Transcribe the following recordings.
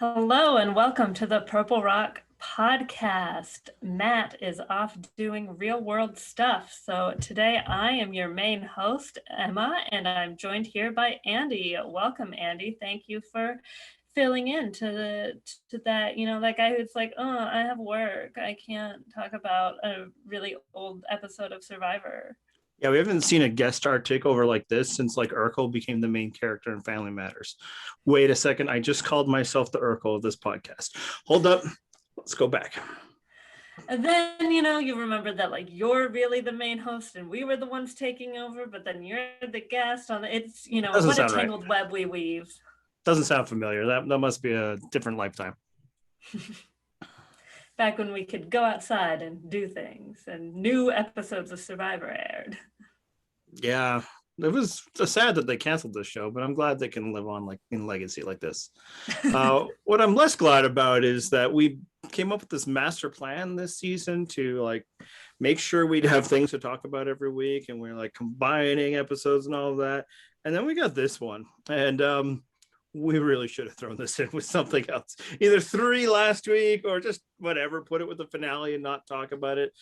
Hello and welcome to the Purple Rock podcast. Matt is off doing real world stuff. So today I am your main host, Emma, and I'm joined here by Andy. Welcome, Andy. Thank you for filling in to that, that guy who's like, oh, I have work. I can't talk about a really old episode of Survivor. Yeah, we haven't seen a guest star takeover like this since like Urkel became the main character in Family Matters. Wait a second, I just called myself the Urkel of this podcast. Hold up, let's go back. And then, you remember that like you're really the main host and we were the ones taking over, but then you're the guest on it's, what a tangled web we weave. Doesn't sound familiar. That must be a different lifetime. Back when we could go outside and do things and new episodes of Survivor aired. Yeah, it was sad that they canceled this show, but I'm glad they can live on like in legacy like this. What I'm less glad about is that we came up with this master plan this season to like make sure we'd have things to talk about every week, and we're like combining episodes and all of that. And then we got this one, and we really should have thrown this in with something else, either 3 last week or just whatever, put it with the finale and not talk about it.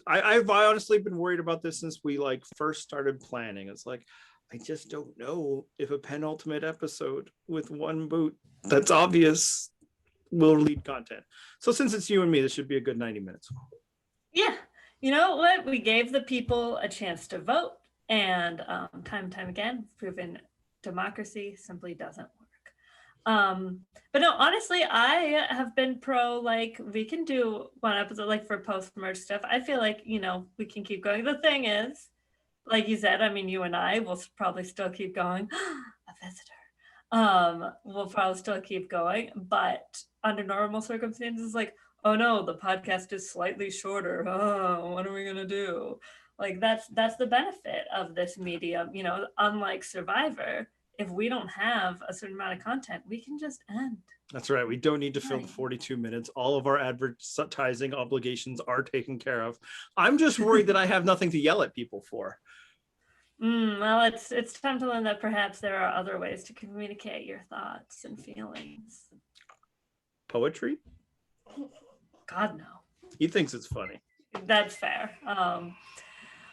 I've honestly been worried about this since we like first started planning. It's like, I just don't know if a penultimate episode with one boot that's obvious will lead content. So since it's you and me, this should be a good 90 minutes. Yeah. You know what? We gave the people a chance to vote, and time and time again, proven democracy simply doesn't work. But no, honestly, I have been pro, like, we can do one episode, like, for post-merge stuff. I feel like, we can keep going. The thing is, like you said, I mean, you and I will probably still keep going. A visitor. We'll probably still keep going, but under normal circumstances, like, oh no, the podcast is slightly shorter. Oh, what are we gonna do? Like that's the benefit of this medium, unlike Survivor. If we don't have a certain amount of content, we can just end. That's right. We don't need to fill the 42 minutes. All of our advertising obligations are taken care of. I'm just worried that I have nothing to yell at people for. Well, it's time to learn that perhaps there are other ways to communicate your thoughts and feelings. Poetry? God, no. He thinks it's funny. That's fair.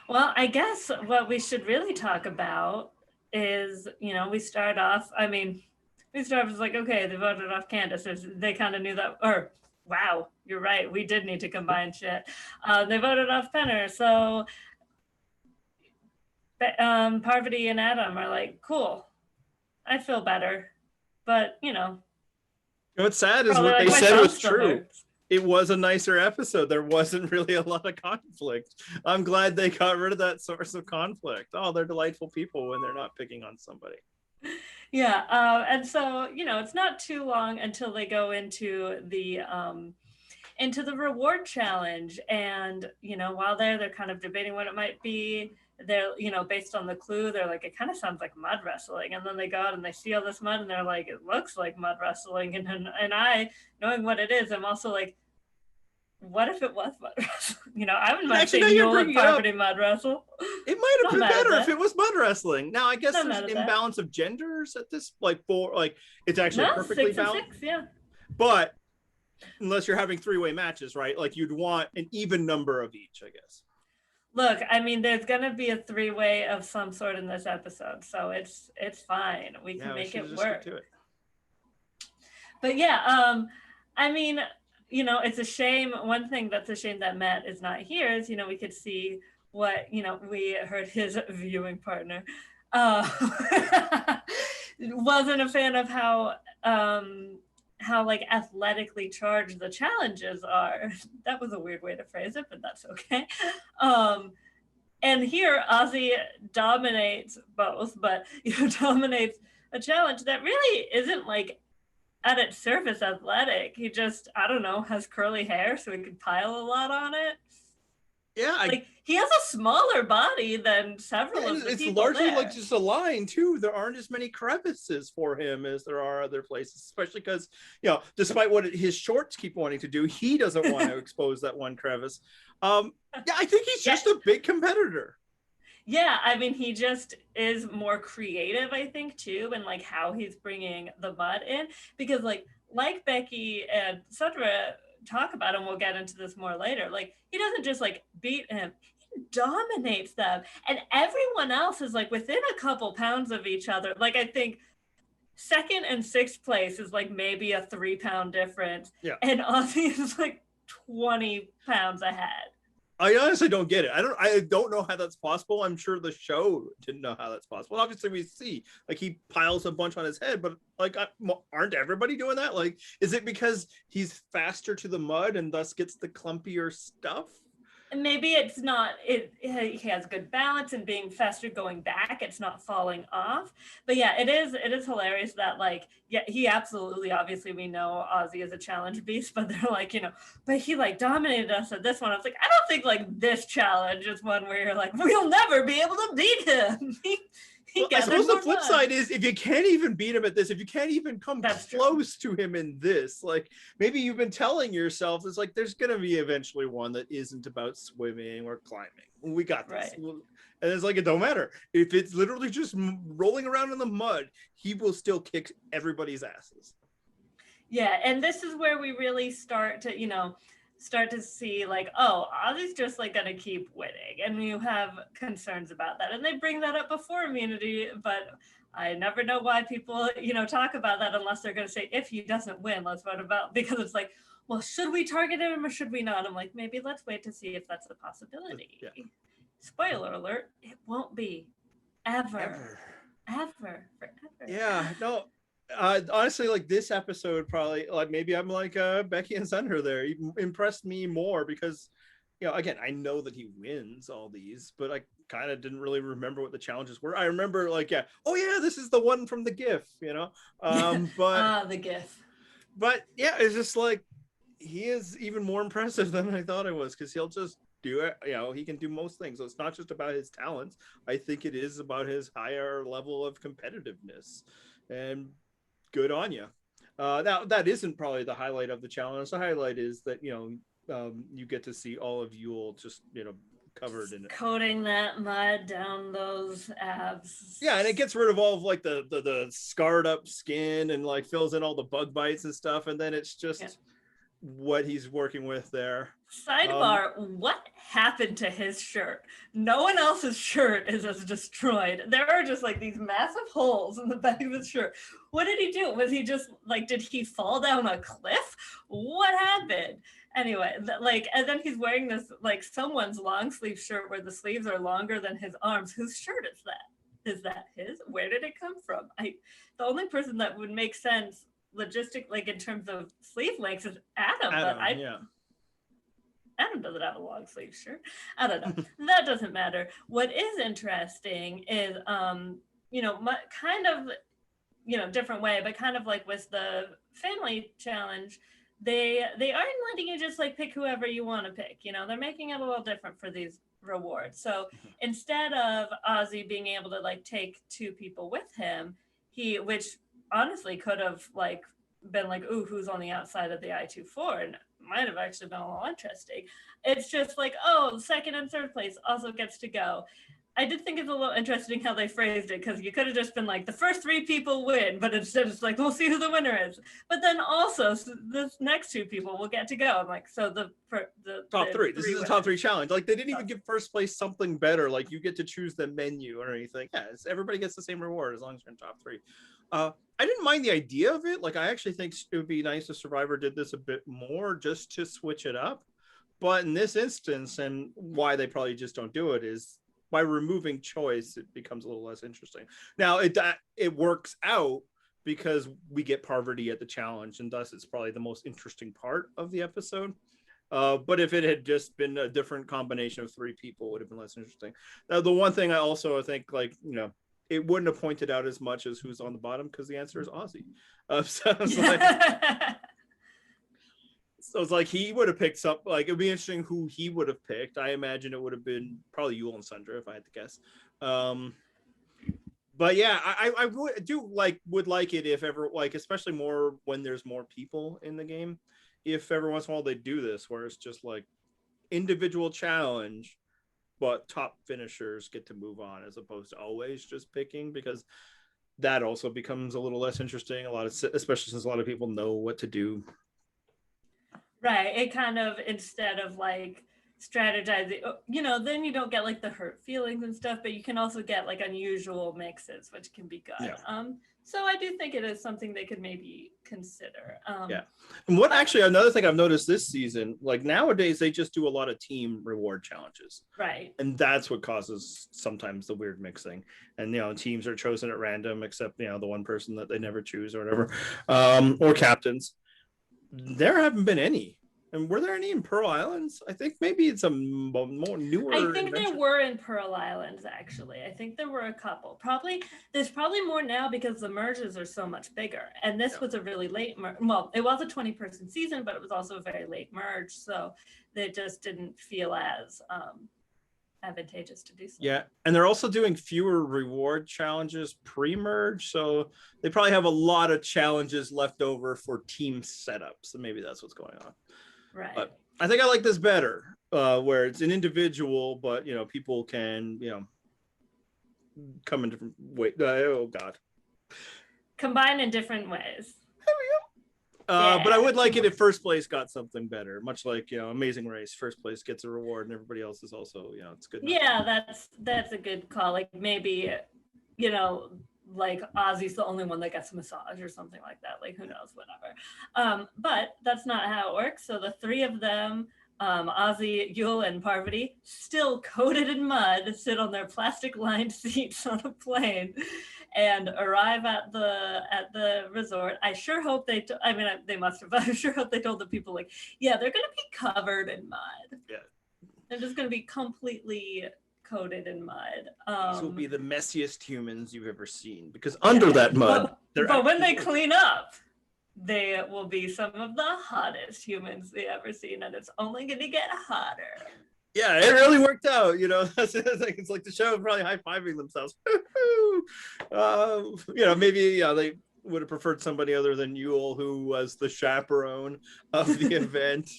Well, I guess what we should really talk about is, we start off as like, okay, they voted off Candace. They kind of knew that, or wow, you're right. We did need to combine shit. They voted off Penner. So Parvati and Adam are like, cool, I feel better. But, what's sad is what they said was true. It was a nicer episode. There wasn't really a lot of conflict. I'm glad they got rid of that source of conflict. Oh, they're delightful people when they're not picking on somebody. Yeah. And so, it's not too long until they go into the reward challenge. And, while they're kind of debating what it might be. They're, based on the clue, they're like, it kind of sounds like mud wrestling. And then they go out and they see all this mud and they're like, it looks like mud wrestling. And I, knowing what it is, I'm also like, what if it was mud wrestling? I wouldn't mind seeing Yul and Parvati mud wrestle. It might have been better if it was mud wrestling. Now, I guess there's an imbalance of genders at this, it's actually perfectly balanced. 6-6, yeah. But unless you're having 3-way matches, right? Like you'd want an even number of each, I guess. Look, I mean, there's gonna be a 3-way of some sort in this episode, so it's fine. We can make it work. But yeah, I mean, it's a shame. One thing that's a shame that Matt is not here is, we could see what, we heard his viewing partner wasn't a fan of how like athletically charged the challenges are. That was a weird way to phrase it, but that's okay. And here Ozzy dominates both, but dominates a challenge that really isn't like at its surface athletic. He just, I don't know, has curly hair so he can pile a lot on it. Yeah, he has a smaller body than several of the it's people largely there. like just a line too. There aren't as many crevices for him as there are other places, especially because despite what his shorts keep wanting to do, he doesn't want to expose that one crevice. I think he's just a big competitor. Yeah, I mean, he just is more creative, I think, too, and like how he's bringing the mud in, because like Becky and Sundra talk about, and we'll get into this more later. Like he doesn't just like beat him; he dominates them, and everyone else is like within a couple pounds of each other. Like I think second and sixth place is like maybe a 3 pound difference, Yeah. and Ozzy is like 20 pounds ahead. I honestly don't get it. I don't know how that's possible. I'm sure the show didn't know how that's possible. Obviously, we see like he piles a bunch on his head, but like aren't everybody doing that? Like, is it because he's faster to the mud and thus gets the clumpier stuff? Maybe it's not he has good balance and being faster going back, it's not falling off. But yeah, it is hilarious that like, yeah, he absolutely, obviously we know Ozzy is a challenge beast, but they're like, but he like dominated us at this one. I was like, I don't think like this challenge is one where you're like, we'll never be able to beat him. He I suppose the more flip fun. side is if you can't even beat him at this, if you can't even come That's close to him in this, like maybe you've been telling yourself it's like there's gonna be eventually one that isn't about swimming or climbing. We got this. Right. And it's like it don't matter. If it's literally just rolling around in the mud, he will still kick everybody's asses. Yeah, and this is where we really start to see like, oh, Ozzy's just like gonna keep winning, and you have concerns about that, and they bring that up before immunity, but I never know why people talk about that unless they're gonna say if he doesn't win, let's vote about, because it's like, well, should we target him or should we not? I'm like, maybe let's wait to see if that's a possibility. Yeah. Spoiler alert, it won't be ever, forever. Yeah, no. Honestly, like this episode, probably like maybe I'm like Becky and Sundra there. He impressed me more because, again, I know that he wins all these, but I kind of didn't really remember what the challenges were. I remember like, yeah, oh yeah, this is the one from the GIF, but the GIF. But yeah, it's just like he is even more impressive than I thought it was because he'll just do it. He can do most things. So it's not just about his talents. I think it is about his higher level of competitiveness. And good on you. Now that isn't probably the highlight of the challenge. The highlight is that you get to see all of Yule just covered in it, coating that mud down those abs. Yeah, and it gets rid of all of like the scarred up skin and like fills in all the bug bites and stuff, and then it's just what he's working with there. Sidebar, what happened to his shirt? No one else's shirt is as destroyed. There are just like these massive holes in the back of his shirt. What did he do? Was he just like, did he fall down a cliff? What happened? Anyway, and then he's wearing this like someone's long sleeve shirt where the sleeves are longer than his arms. Whose shirt is that? Is that his? Where did it come from? The only person that would make sense like in terms of sleeve lengths is Adam, but Adam doesn't have a long sleeve shirt. I don't know. That doesn't matter. What is interesting is, kind of, different way, but kind of like with the family challenge, they aren't letting you just like pick whoever you want to pick. They're making it a little different for these rewards. So instead of Ozzy being able to like take 2 people with him, which honestly could have like been like, ooh, who's on the outside of the I-24, and might have actually been a little interesting. It's just like, oh, second and third place also gets to go. I did think it's a little interesting how they phrased it, because you could have just been like, the first 3 people win, but instead it's like, we'll see who the winner is. But then also, the next 2 people will get to go. I'm like, so the top 3. This is a top 3 challenge. Like they didn't even give first place something better. Like you get to choose the menu or anything. Yeah, everybody gets the same reward as long as you're in top 3. I didn't mind the idea of it. Like I actually think it would be nice if Survivor did this a bit more just to switch it up. But in this instance, and why they probably just don't do it, is by removing choice, it becomes a little less interesting. Now it works out because we get Parvati at the challenge, and thus it's probably the most interesting part of the episode. But if it had just been a different combination of 3 people, it would have been less interesting. Now, the one thing I think, like, it wouldn't have pointed out as much as who's on the bottom, because the answer is Ozzy. So it's like he would have picked something. Like it'd be interesting who he would have picked. I imagine it would have been probably Yule and Sundra if I had to guess. But yeah, I would like it if ever, like, especially more when there's more people in the game. If every once in a while they do this, where it's just like individual challenge, but top finishers get to move on as opposed to always just picking, because that also becomes a little less interesting. Especially since a lot of people know what to do. Right. It kind of, instead of like strategizing, then you don't get like the hurt feelings and stuff, but you can also get like unusual mixes, which can be good. Yeah. So I do think it is something they could maybe consider. Yeah. And another thing I've noticed this season, like nowadays, they just do a lot of team reward challenges. Right. And that's what causes sometimes the weird mixing. And, teams are chosen at random, except, the one person that they never choose or whatever, or captains. There haven't been any. And were there any in Pearl Islands? I think maybe it's a more newer. I think there were in Pearl Islands, actually. I think there were a couple. There's probably more now because the merges are so much bigger. And this was a really late merge. Well, it was a 20-person season, but it was also a very late merge. So they just didn't feel as advantageous to do so. Yeah, and they're also doing fewer reward challenges pre-merge, so they probably have a lot of challenges left over for team setups. So maybe that's what's going on. Right. But I think I like this better, where it's an individual, but people can come in different ways. Oh God. Combine in different ways. But I would like it if first place got something better, much like Amazing Race. First place gets a reward, and everybody else is also it's good. Yeah, that's a good call. Like maybe like Ozzy's the only one that gets a massage or something like that. Like who knows, whatever. But that's not how it works. So the three of them, Ozzy, Yule, and Parvati, still coated in mud, sit on their plastic-lined seats on a plane and arrive at the resort. I sure hope they must have, but I sure hope they told the people, like, yeah, they're going to be covered in mud. Yeah. They're just going to be completely coated in mud. These will be the messiest humans you've ever seen, because under that mud, but when they clean up, they will be some of the hottest humans they ever seen, and it's only going to get hotter. Yeah, it really worked out. It's like the show probably high-fiving themselves. Maybe they would have preferred somebody other than Yule, who was the chaperone of the event,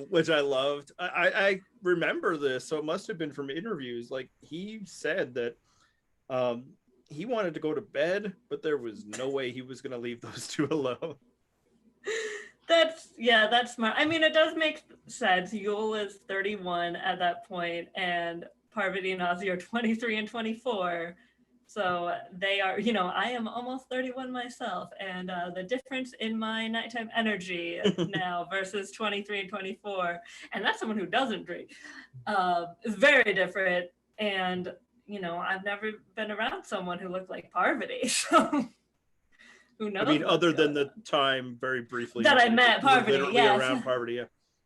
which I loved. I remember this, so it must have been from interviews. Like, he said that he wanted to go to bed, but there was no way he was going to leave those two alone. That's smart. I mean, it does make sense. Yule is 31 at that point, and Parvati and Ozzy are 23 and 24. So they are, I am almost 31 myself, and the difference in my nighttime energy now versus 23 and 24, and that's someone who doesn't drink, is very different. And, I've never been around someone who looked like Parvati, so who knows? I mean, other than the time very briefly that I met Parvati, around Parvati,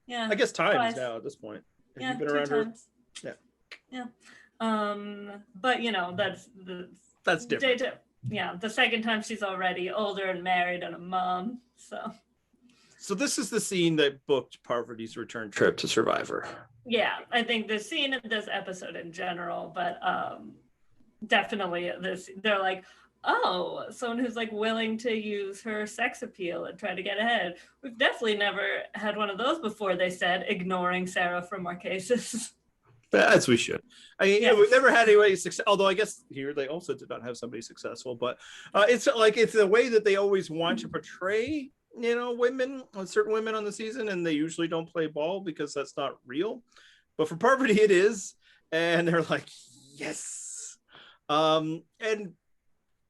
yeah. I guess times now at this point. Have you been around times. her? Yeah. But that's different. The second time she's already older and married and a mom. So this is the scene that booked Parvati's return trip to Survivor. Yeah, I think the scene in this episode in general, but definitely they're like, oh, someone who's like willing to use her sex appeal and try to get ahead. We've definitely never had one of those before, they said, ignoring Sarah from our cases. As we should. We've never had anybody successful, although I guess here they also did not have somebody successful, but it's the way that they always want to portray, women, certain women on the season, and they usually don't play ball because that's not real. But for Parvati, it is, and they're like, yes. And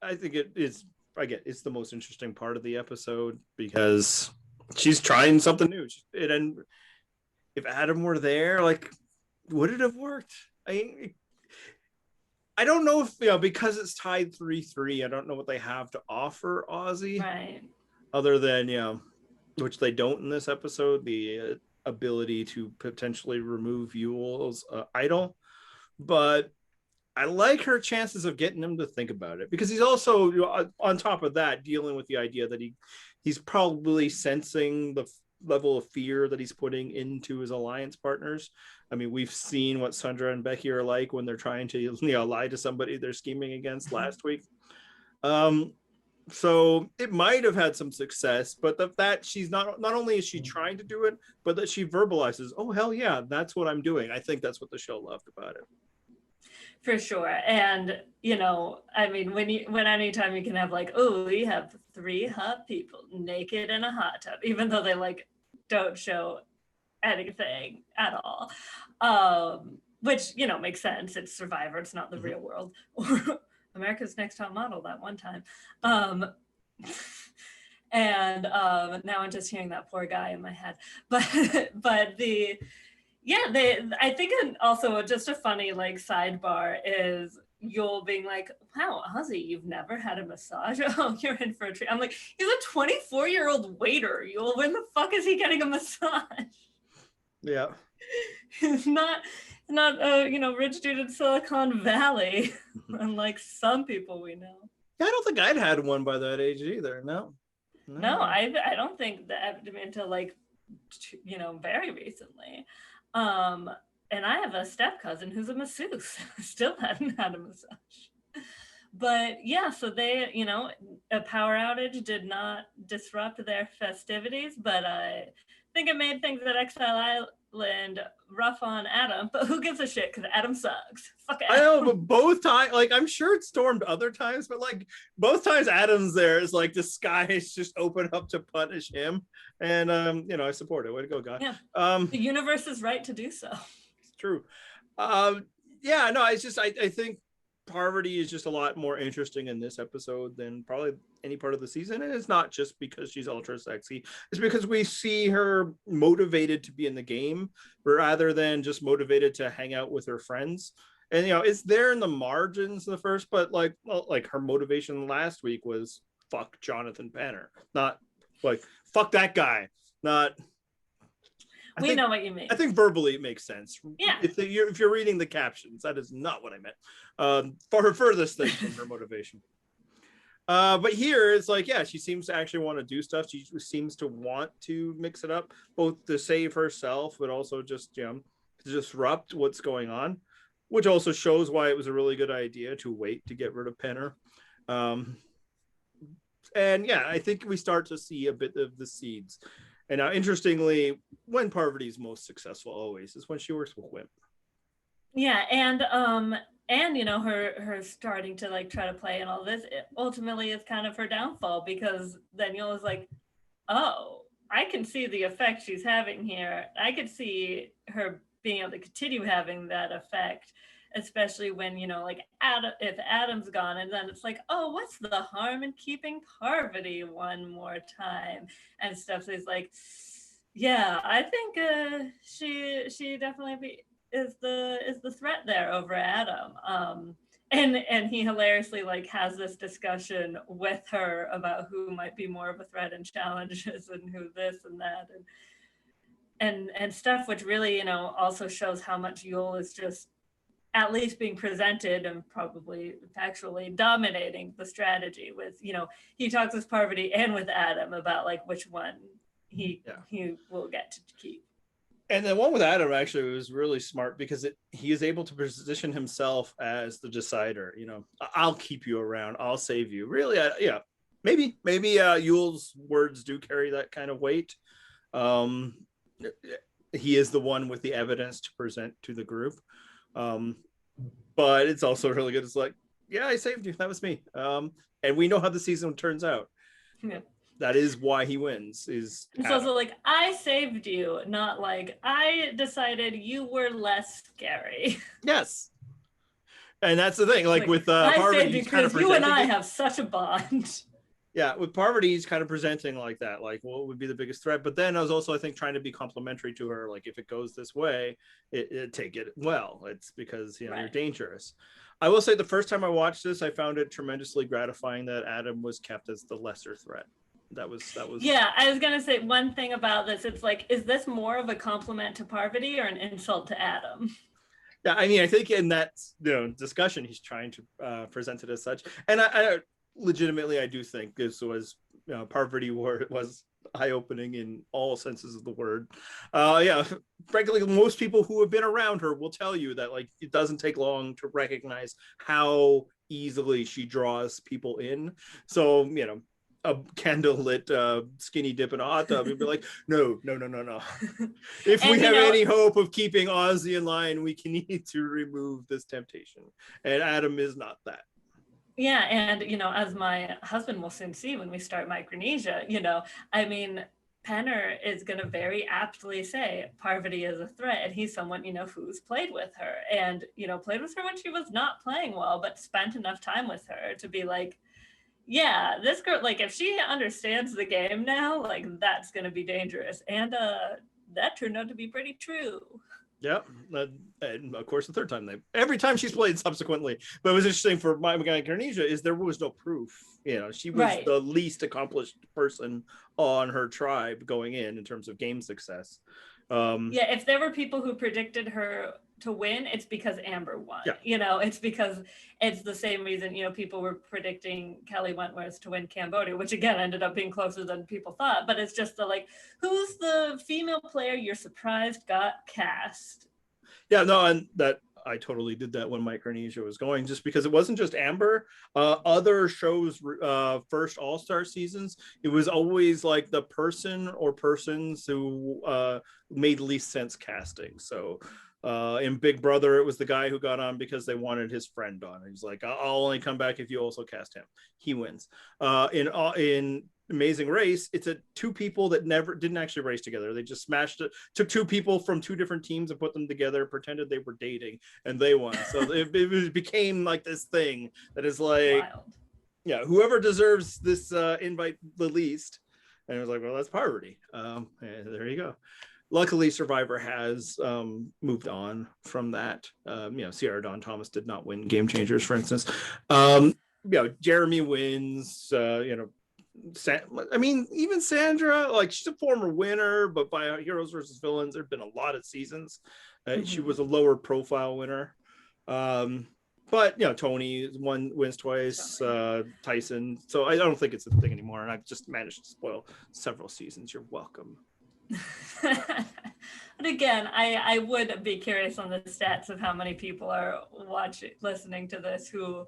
I think it's the most interesting part of the episode because she's trying something new. And if Adam were there, like, would it have worked? I don't know if, because it's tied 3-3, I don't know what they have to offer Ozzy. Right. Other than, which they don't in this episode, the ability to potentially remove Yule's idol. But I like her chances of getting him to think about it, because he's also, on top of that, dealing with the idea that he's probably sensing the level of fear that he's putting into his alliance partners. I mean, we've seen what Sundra and Becky are like when they're trying to lie to somebody they're scheming against last week. So it might have had some success, but that she's not only is she trying to do it, but that she verbalizes, oh hell yeah, that's what I'm doing. I think that's what the show loved about it. For sure. And I mean, when anytime you can have like, oh, we have 3 hot people naked in a hot tub, even though they like don't show anything at all. Which, makes sense. It's Survivor, it's not the real world. Or America's Next Top Model that one time. And now I'm just hearing that poor guy in my head. But I think also just a funny like sidebar is Yul being like, wow, Ozzy, you've never had a massage? Oh, you're in for a treat. I'm like, he's a 24-year-old waiter. Yul, when the fuck is he getting a massage? Yeah. He's not rich dude in Silicon Valley, unlike some people we know. Yeah, I don't think I'd had one by that age either. No, I don't think that until like very recently. And I have a step cousin who's a masseuse. Still hadn't had a massage. But yeah, so they, a power outage did not disrupt their festivities, but I think it made things at Exile Island rough on Adam. But who gives a shit? Because Adam sucks. Fuck Adam. I know, but both times, like, I'm sure it stormed other times, but like both times Adam's there is like the sky is just open up to punish him. And I support it. Way to go, guy. Yeah. The universe is right to do so. It's true. Yeah, no, it's just I think Parvati is just a lot more interesting in this episode than probably any part of the season. And it's not just because she's ultra sexy. It's because we see her motivated to be in the game rather than just motivated to hang out with her friends. And, it's there in the margins in the first, but like her motivation last week was fuck Jonathan Penner, not like fuck that guy. Not. We know what you mean. I think verbally it makes sense. Yeah. If you're reading the captions, that is not what I meant. For her furthest thing from her motivation. But here it's like, yeah, she seems to actually want to do stuff. She seems to want to mix it up, both to save herself, but also just to disrupt what's going on, which also shows why it was a really good idea to wait to get rid of Penner. And yeah, I think we start to see a bit of the seeds. And now, interestingly, when Parvati's most successful always is when she works with Wimp. Yeah, and her starting to like try to play and all this, it ultimately is kind of her downfall, because then you're always like, oh, I can see the effect she's having here. I could see her being able to continue having that effect, especially when if Adam's gone, and then it's like, oh, what's the harm in keeping Parvati one more time and stuff. So he's like, yeah, I think she definitely is the threat there over Adam. And he hilariously like has this discussion with her about who might be more of a threat in challenges and who this and that and stuff, which really also shows how much Yul is just at least being presented and probably factually dominating the strategy with, he talks with Parvati and with Adam about like which one he will get to keep. And the one with Adam actually was really smart because he is able to position himself as the decider. I'll keep you around. I'll save you. Really, maybe Yul's words do carry that kind of weight. He is the one with the evidence to present to the group. But it's also really good. It's like, yeah, I saved you. That was me. And we know how the season turns out. Yeah. That is why he wins. It's also like, I saved you, not like I decided you were less scary. Yes. And that's the thing. Like with Parvati, he's kind of you and I have such a bond. Yeah, with Parvati, he's kind of presenting like that, like what would be the biggest threat. But then I was also, I think, trying to be complimentary to her. Like, if it goes this way, it take it well. It's because you're dangerous. I will say the first time I watched this, I found it tremendously gratifying that Adam was kept as the lesser threat. That was. Yeah, I was gonna say one thing about this. It's like, is this more of a compliment to Parvati or an insult to Adam? Yeah, I mean, I think in that discussion, he's trying to present it as such, and I legitimately, I do think this was Parvati was eye-opening in all senses of the word. Frankly, most people who have been around her will tell you that like it doesn't take long to recognize how easily she draws people in. So, you know, a candlelit skinny dip in a hot tub, you'd be like, no. If we have any hope of keeping Ozzy in line, we need to remove this temptation. And Adam is not that. Yeah, and as my husband will soon see when we start Micronesia, I mean, Penner is going to very aptly say Parvati is a threat, and he's someone who's played with her and played with her when she was not playing well, but spent enough time with her to be like, yeah, this girl, like, if she understands the game now, like, that's going to be dangerous. And that turned out to be pretty true. Yeah, and of course the third time every time she's played subsequently. But it was interesting for my Micronesia is there was no proof. She was right. The least accomplished person on her tribe going in terms of game success. Yeah, if there were people who predicted her to win, it's because Amber won. Yeah. It's because it's the same reason, people were predicting Kelly Wentworth to win Cambodia, which again ended up being closer than people thought. But it's just who's the female player you're surprised got cast? Yeah, no, and that I totally did that when Micronesia was going, just because it wasn't just Amber. Other shows, first All-Star seasons, it was always like the person or persons who made least sense casting. So in Big Brother, it was the guy who got on because they wanted his friend on. He's like, I'll only come back if you also cast him. He wins. In Amazing Race, it's two people that didn't actually race together. They just smashed it, took two people from two different teams and put them together, pretended they were dating, and they won. So it became like this thing that is like, wild. Yeah, whoever deserves this invite the least. And it was like, well, that's Parvati. There you go. Luckily, Survivor has moved on from that. Ciara Dawn Thomas did not win Game Changers, for instance. Jeremy wins. Even Sandra, like, she's a former winner, but by Heroes versus Villains, there've been a lot of seasons. She was a lower profile winner. But Tony wins twice, Tyson. So I don't think it's a thing anymore. And I've just managed to spoil several seasons. You're welcome. But again, I would be curious on the stats of how many people are listening to this who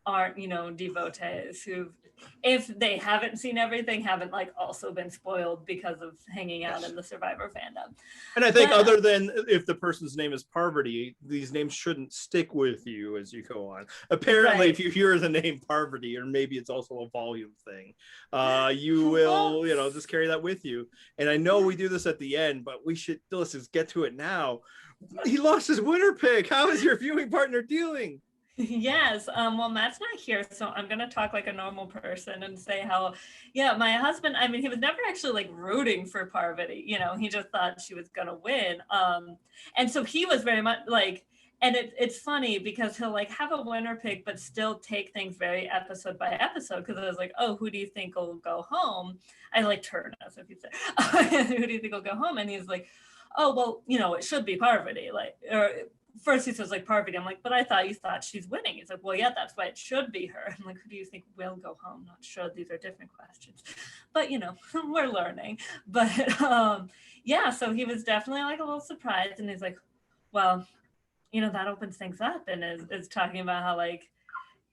aren't, devotees, who, if they haven't seen everything, haven't also been spoiled because of hanging out in the Survivor fandom. And I think other than if the person's name is Parvati, these names shouldn't stick with you as you go on. Apparently, If you hear the name Parvati, or maybe it's also a volume thing, you will, just carry that with you. And I know we do this at the end, but let's just get to it now. He lost his winner pick. How is your viewing partner dealing? Yes. Well, Matt's not here, so I'm going to talk like a normal person and say how, my husband, he was never actually rooting for Parvati. He just thought she was going to win. And so he was very much and it's funny because he'll have a winner pick, but still take things very episode by episode. Because I was like, oh, who do you think will go home? I like Turnas, if you say, who do you think will go home? And he's like, oh, well, it should be Parvati. First he says Parvati. I'm like, but I thought you thought she's winning. He's like, well, yeah, that's why it should be her. I'm like, who do you think will go home? Not sure. These are different questions, but we're learning. But so he was definitely a little surprised, and he's like, well, that opens things up, and is talking about how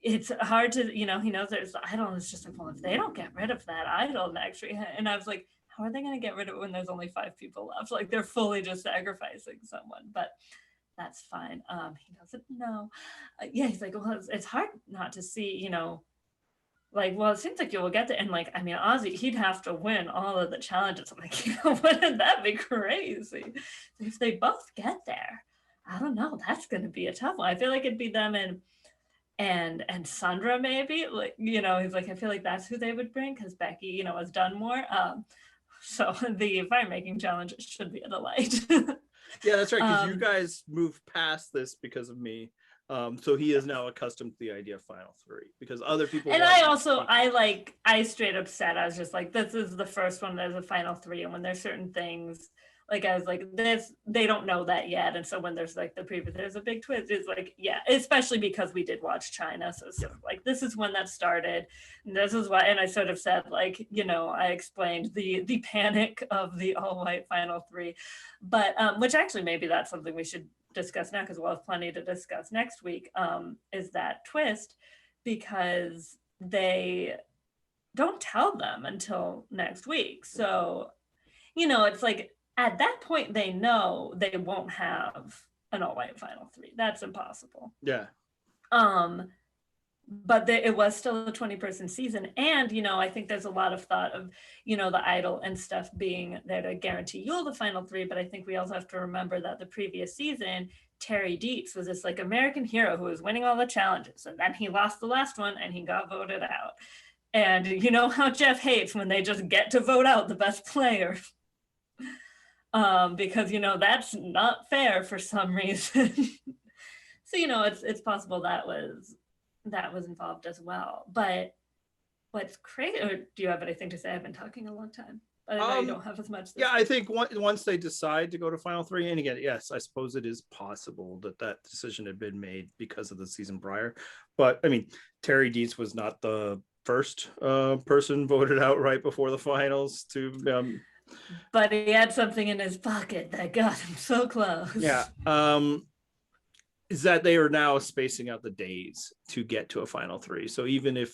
it's hard to, he knows there's the idol, and it's just well, if they don't get rid of that idol next week, and I was like, how are they going to get rid of it when there's only 5 people left? They're fully just sacrificing someone, but that's fine. He doesn't know. He's like, well, it's hard not to see, well, it seems like you will get there. And Ozzy, he'd have to win all of the challenges. I'm like, wouldn't that be crazy? If they both get there, I don't know. That's going to be a tough one. I feel like it'd be them and Sundra maybe. He's like, I feel like that's who they would bring because Becky, has done more. So the fire making challenge should be a delight. Yeah, that's right, because you guys moved past this because of me. So he is now accustomed to the idea of final 3 because other people. And I straight up said, I was just like, this is the first one, there's a final 3. And when there's certain things, I was like, this, they don't know that yet. And so when there's the preview, there's a big twist. It's especially because we did watch China. So it's this is when that started. And this is why, and I sort of said, I explained the panic of the all-white final 3. But, which actually maybe that's something we should discuss now because we'll have plenty to discuss next week, is that twist. because they don't tell them until next week. So, it's like at that point they know they won't have an all-white final three. That's impossible. Yeah. But it was still a 20-person season, and I think there's a lot of thought of the idol and stuff being there to guarantee you'll the final three. But I think we also have to remember that the previous season, Terry Dietz was this like American hero who was winning all the challenges, and then he lost the last one and he got voted out. And you know how Jeff hates when they just get to vote out the best player. Because that's not fair for some reason. So it's possible that was involved as well. But what's crazy, or do you have anything to say? I've been talking a long time, but I know you don't have as much. Yeah, I think once they decide to go to final three, and again, yes, I suppose it is possible that decision had been made because of the season prior. But I mean, Terry Dietz was not the first person voted out right before the finals to but he had something in his pocket that got him so close. Yeah. Is that they are now spacing out the days to get to a final three. So even if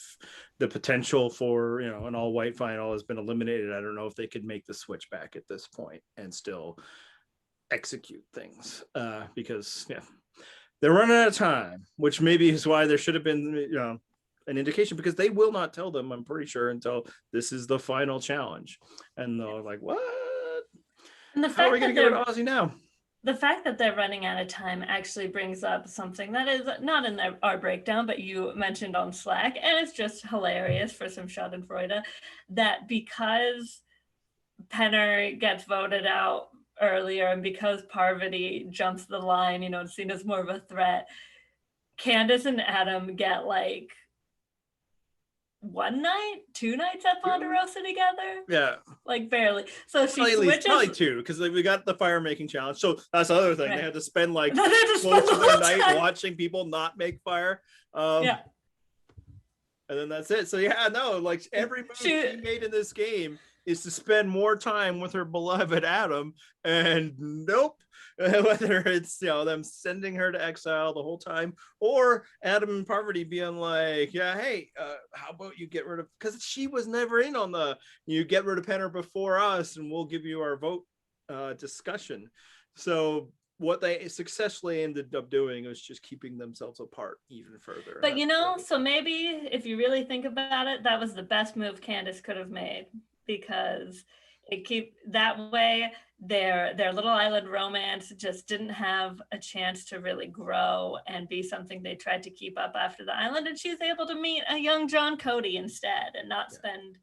the potential for an all-white final has been eliminated, I don't know if they could make the switch back at this point and still execute things because they're running out of time, which maybe is why there should have been an indication, because they will not tell them, I'm pretty sure, until this is the final challenge, and they're like, what? And how are we going to go to Ozzy now? The fact that they're running out of time actually brings up something that is not in our breakdown, but you mentioned on Slack, and it's just hilarious for some Schadenfreude, that because Penner gets voted out earlier and because Parvati jumps the line, seen as more of a threat, Candace and Adam get like one night, 2 nights at Ponderosa together. Yeah, like barely. So she switches. Probably 2, because we got the fire making challenge. So that's the other thing. Right. They had to spend like most of their night watching people not make fire. Yeah. And then that's it. So like every move she made in this game is to spend more time with her beloved Adam, and nope. Whether it's them sending her to exile the whole time, or Adam and Parvati being like, hey, how about you get rid of, because she was never in on you get rid of Penner before us and we'll give you our vote discussion. So what they successfully ended up doing was just keeping themselves apart even further. But so maybe if you really think about it, that was the best move Candace could have made, because that way their little island romance just didn't have a chance to really grow and be something they tried to keep up after the island, and she's able to meet a young John Cody instead and not spend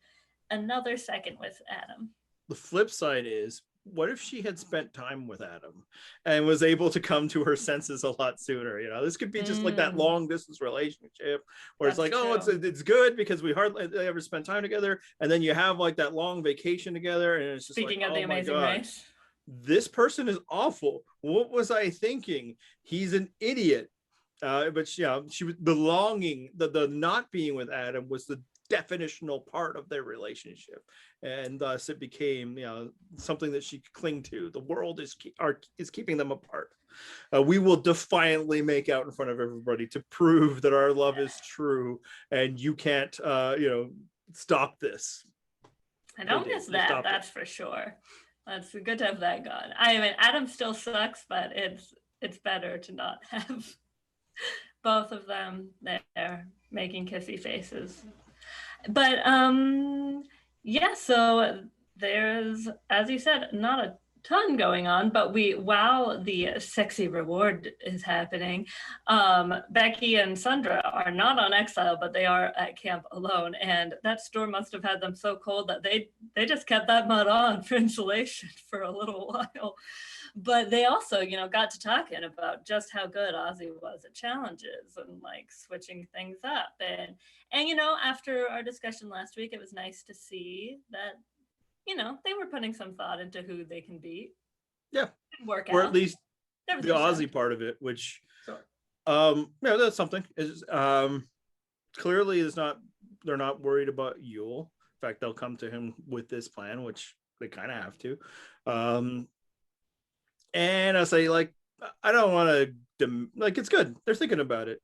another second with Adam. The flip side is, what if she had spent time with Adam and was able to come to her senses a lot sooner? This could be just like that long distance relationship where it's like, true. It's good because we hardly ever spend time together. And then you have like that long vacation together. And it's just Speaking of the Amazing Race, this person is awful. What was I thinking? He's an idiot. But she was belonging, the not being with Adam was the definitional part of their relationship, and thus it became something that she could cling to. The world is keeping them apart. We will defiantly make out in front of everybody to prove that our love is true, and you can't stop this. I don't miss that. That's for sure. That's good to have that gone. I mean, Adam still sucks, but it's better to not have both of them there making kissy faces. But so there's, as you said, not a ton going on, but while the sexy reward is happening, Becky and Sundra are not on exile, but they are at camp alone, and that storm must have had them so cold that they just kept that mud on for insulation for a little while. But they also, got to talking about just how good Ozzy was at challenges and like switching things up. And after our discussion last week, it was nice to see that, they were putting some thought into who they can beat. Yeah. Work or out. At least the Ozzy part of it, which, that's something. Is clearly they're not worried about Yule. In fact, they'll come to him with this plan, which they kind of have to. And I say, like, I don't want to, like, it's good. They're thinking about it.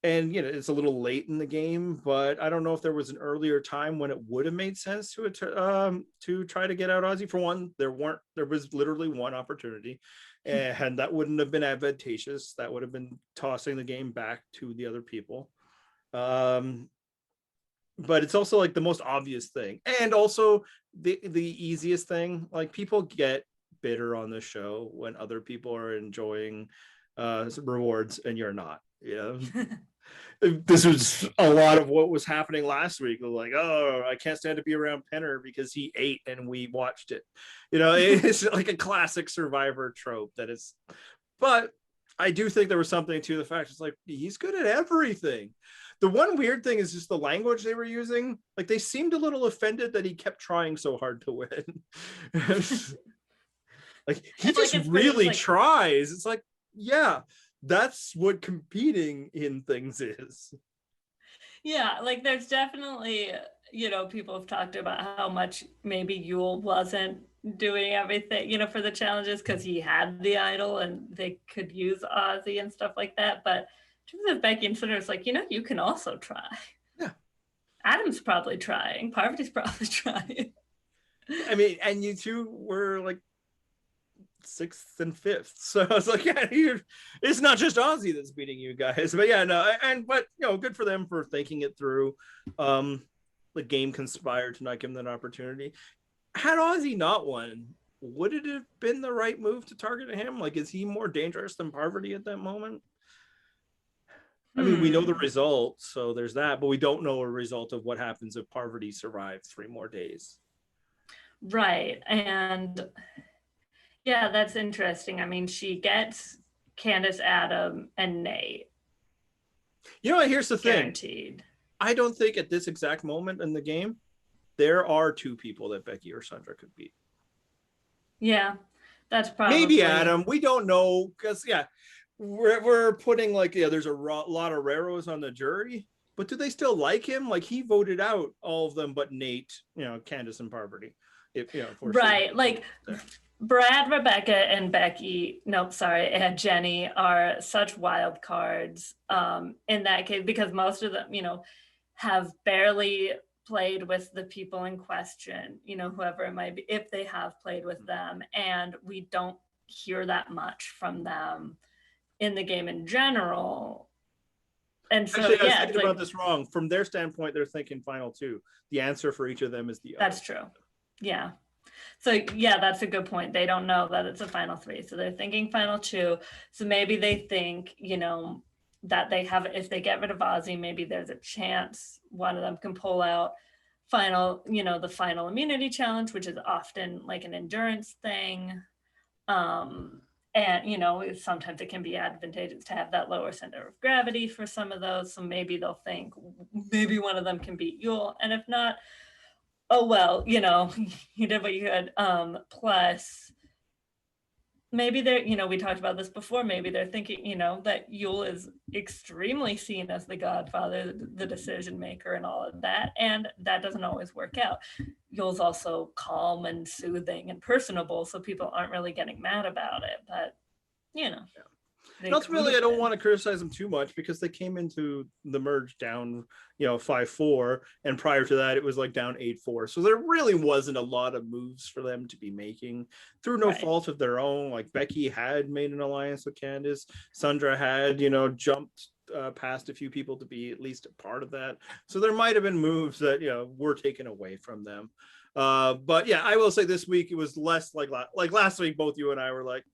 and it's a little late in the game, but I don't know if there was an earlier time when it would have made sense to try to get out Ozzy. For one, there was literally one opportunity, and that wouldn't have been advantageous. That would have been tossing the game back to the other people. But it's also like the most obvious thing, and also the easiest thing. Like, people get bitter on the show when other people are enjoying rewards and you're not. This was a lot of what was happening last week. Like, oh, I can't stand to be around Penner because he ate and we watched it. It's like a classic Survivor trope that is. But I do think there was something to the fact it's like he's good at everything. The one weird thing is just the language they were using. Like, they seemed a little offended that he kept trying so hard to win. Like, he just really tries. It's like, yeah, that's what competing in things is. Yeah, like there's definitely, people have talked about how much maybe Yule wasn't doing everything, for the challenges because he had the idol and they could use Ozzy and stuff like that. But in terms of Becky and Sundra, it's like, you can also try. Yeah. Adam's probably trying. Parvati's probably trying. I mean, and you two were like 6th and 5th, so I was like, yeah, it's not just Ozzy that's beating you guys. But yeah, no, but good for them for thinking it through. The game conspired to not give them that opportunity. Had Ozzy not won, would it have been the right move to target him? Like, is he more dangerous than Parvati at that moment? I mean, we know the result, so there's that, but we don't know a result of what happens if Parvati survives 3 more days. Right. And yeah, that's interesting. I mean, she gets Candace, Adam, and Nate. Here's the thing. Guaranteed. I don't think at this exact moment in the game, there are 2 people that Becky or Sundra could beat. Yeah, that's probably... Maybe Adam. We don't know, because, we're putting, like, there's a lot of raros on the jury, but do they still like him? Like, he voted out all of them but Nate, Candace and Parvati. Right, like... Brad, Rebecca, and and Jenny are such wild cards in that case, because most of them, have barely played with the people in question, whoever it might be, if they have played with them. And we don't hear that much from them in the game in general. And so, actually, I was thinking about this wrong. From their standpoint, they're thinking final 2. The answer for each of them is the other. That's true. Yeah. So yeah, that's a good point. They don't know that it's a final 3. So they're thinking final 2. So maybe they think, that they have, if they get rid of Ozzy, maybe there's a chance one of them can pull out the final immunity challenge, which is often like an endurance thing. And, sometimes it can be advantageous to have that lower center of gravity for some of those. So maybe they'll think maybe one of them can beat Yule. And if not, oh, well, you did what you could. Plus, maybe they're, we talked about this before, maybe they're thinking, that Yule is extremely seen as the godfather, the decision maker and all of that. And that doesn't always work out. Yule's also calm and soothing and personable, so people aren't really getting mad about it. But, And ultimately, I don't want to criticize them too much because they came into the merge down, 5-4, and prior to that, it was like down 8-4. So there really wasn't a lot of moves for them to be making through no fault of their own. Like, Becky had made an alliance with Candace, Sundra had, jumped past a few people to be at least a part of that. So there might have been moves that were taken away from them. But yeah, I will say this week it was less like last week. Both you and I were like,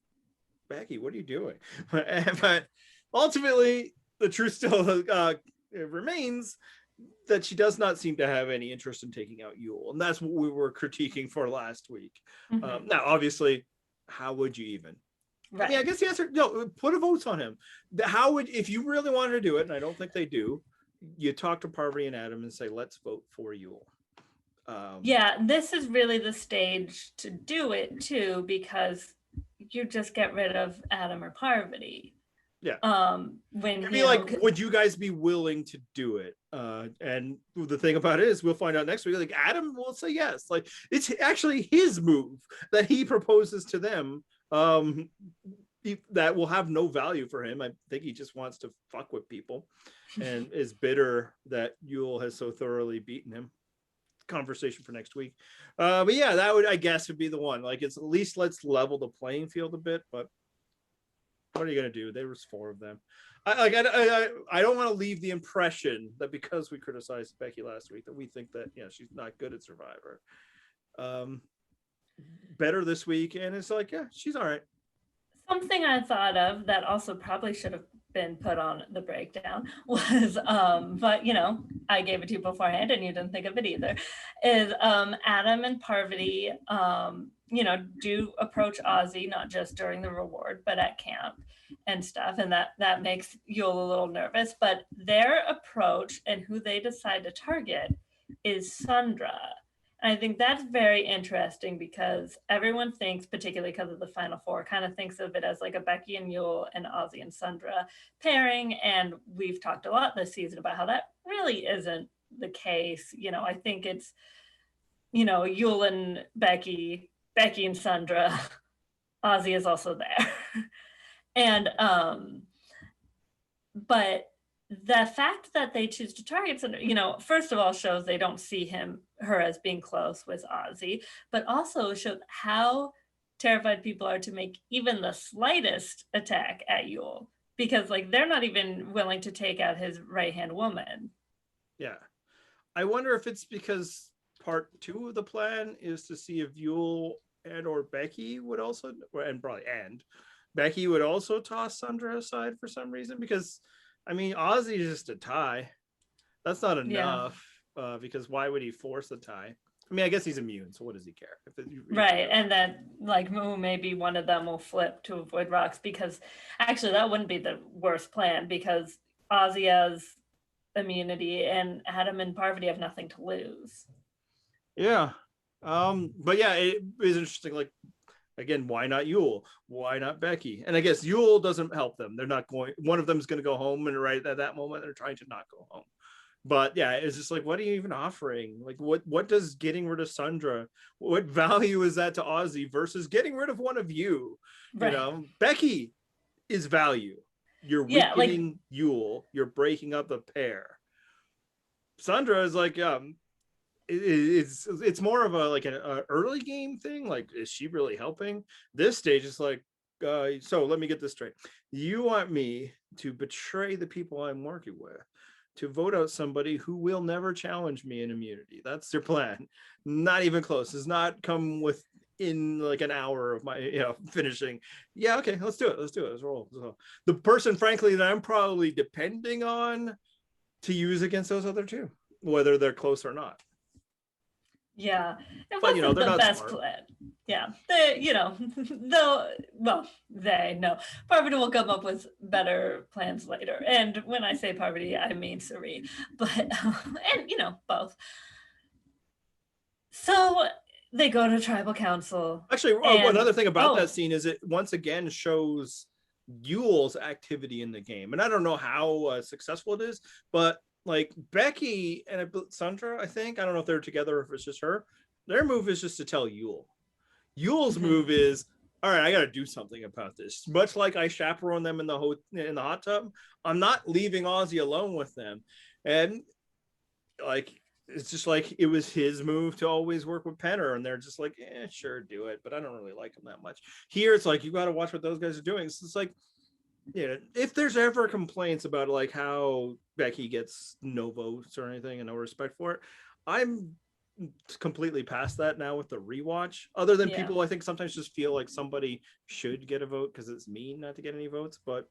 Becky, what are you doing? But ultimately, the truth still remains that she does not seem to have any interest in taking out Yule. And that's what we were critiquing for last week. Mm-hmm. Now, obviously, how would you even? Right. I mean, I guess the answer, put a vote on him. How would, if you really wanted to do it, and I don't think they do, you talk to Parvati and Adam and say, let's vote for Yule. Yeah, this is really the stage to do it, too, because you just get rid of Adam or Parvati. Yeah. When would you guys be willing to do it? And the thing about it is, we'll find out next week. Like, Adam will say yes. Like, it's actually his move that he proposes to them. that will have no value for him. I think he just wants to fuck with people and is bitter that Yule has so thoroughly beaten him. Conversation for next week. But yeah, that would, I guess, would be the one. Like, it's at least let's level the playing field a bit. But what are you gonna do? There was 4 of them. I don't want to leave the impression that because we criticized Becky last week that we think that she's not good at Survivor. Better this week, and it's like, yeah, she's all right. Something I thought of that also probably should have been put on the breakdown was, but I gave it to you beforehand and you didn't think of it either, is Adam and Parvati, do approach Ozzy, not just during the reward, but at camp and stuff. And that makes Yule a little nervous, but their approach and who they decide to target is Sundra. I think that's very interesting because everyone thinks, particularly because of the Final Four, kind of thinks of it as like a Becky and Yule and Ozzy and Sundra pairing. And we've talked a lot this season about how that really isn't the case. I think it's, Yule and Becky and Sundra. Ozzy is also there. And, but the fact that they choose to target Sundra, first of all, shows they don't see her as being close with Ozzy, but also shows how terrified people are to make even the slightest attack at Yule, because they're not even willing to take out his right-hand woman. Yeah. I wonder if it's because part 2 of the plan is to see if Yule and or Becky would also, and probably Becky would also toss Sundra aside for some reason, because Ozzy is just a tie. That's not enough. Because why would he force a tie? I guess he's immune, so what does he care? Right, and then maybe one of them will flip to avoid rocks, because actually that wouldn't be the worst plan, because Ozzy has immunity and Adam and Parvati have nothing to lose. Yeah. But yeah, it is interesting. Again, why not Yule? Why not Becky? And I guess Yule doesn't help them. They're not going, one of them is going to go home, and right at that moment, they're trying to not go home. But yeah, it's just what are you even offering? What does getting rid of Sundra, what value is that to Ozzy versus getting rid of one of you? Right. Becky is value. You're weakening Yule. You're breaking up a pair. Sundra is it's more of an early game thing. Is she really helping? This stage is so let me get this straight. You want me to betray the people I'm working with, to vote out somebody who will never challenge me in immunity. That's their plan. Not even close. Does not come within an hour of my finishing. Yeah, okay, let's do it. Let's roll. So the person, frankly, that I'm probably depending on to use against those other 2, whether they're close or not. Yeah, it wasn't the best plan. Yeah, they know Parvati will come up with better plans later. And when I say Parvati, I mean Sari, but and both. So they go to tribal council. Actually, another thing about that scene is it once again shows Yule's activity in the game, and I don't know how successful it is, but Becky and Sundra, I think, I don't know if they're together or if it's just her, their move is just to tell Yule. Yule's move is, all right, I got to do something about this. Much like I chaperone them in the hot tub, I'm not leaving Ozzy alone with them. And it's just it was his move to always work with Penner, and they're just sure, do it, but I don't really like him that much. Here it's you got to watch what those guys are doing. So it's if there's ever complaints about how Becky gets no votes or anything and no respect for it, I'm completely past that now with the rewatch. Other than people, I think sometimes just feel somebody should get a vote because it's mean not to get any votes, but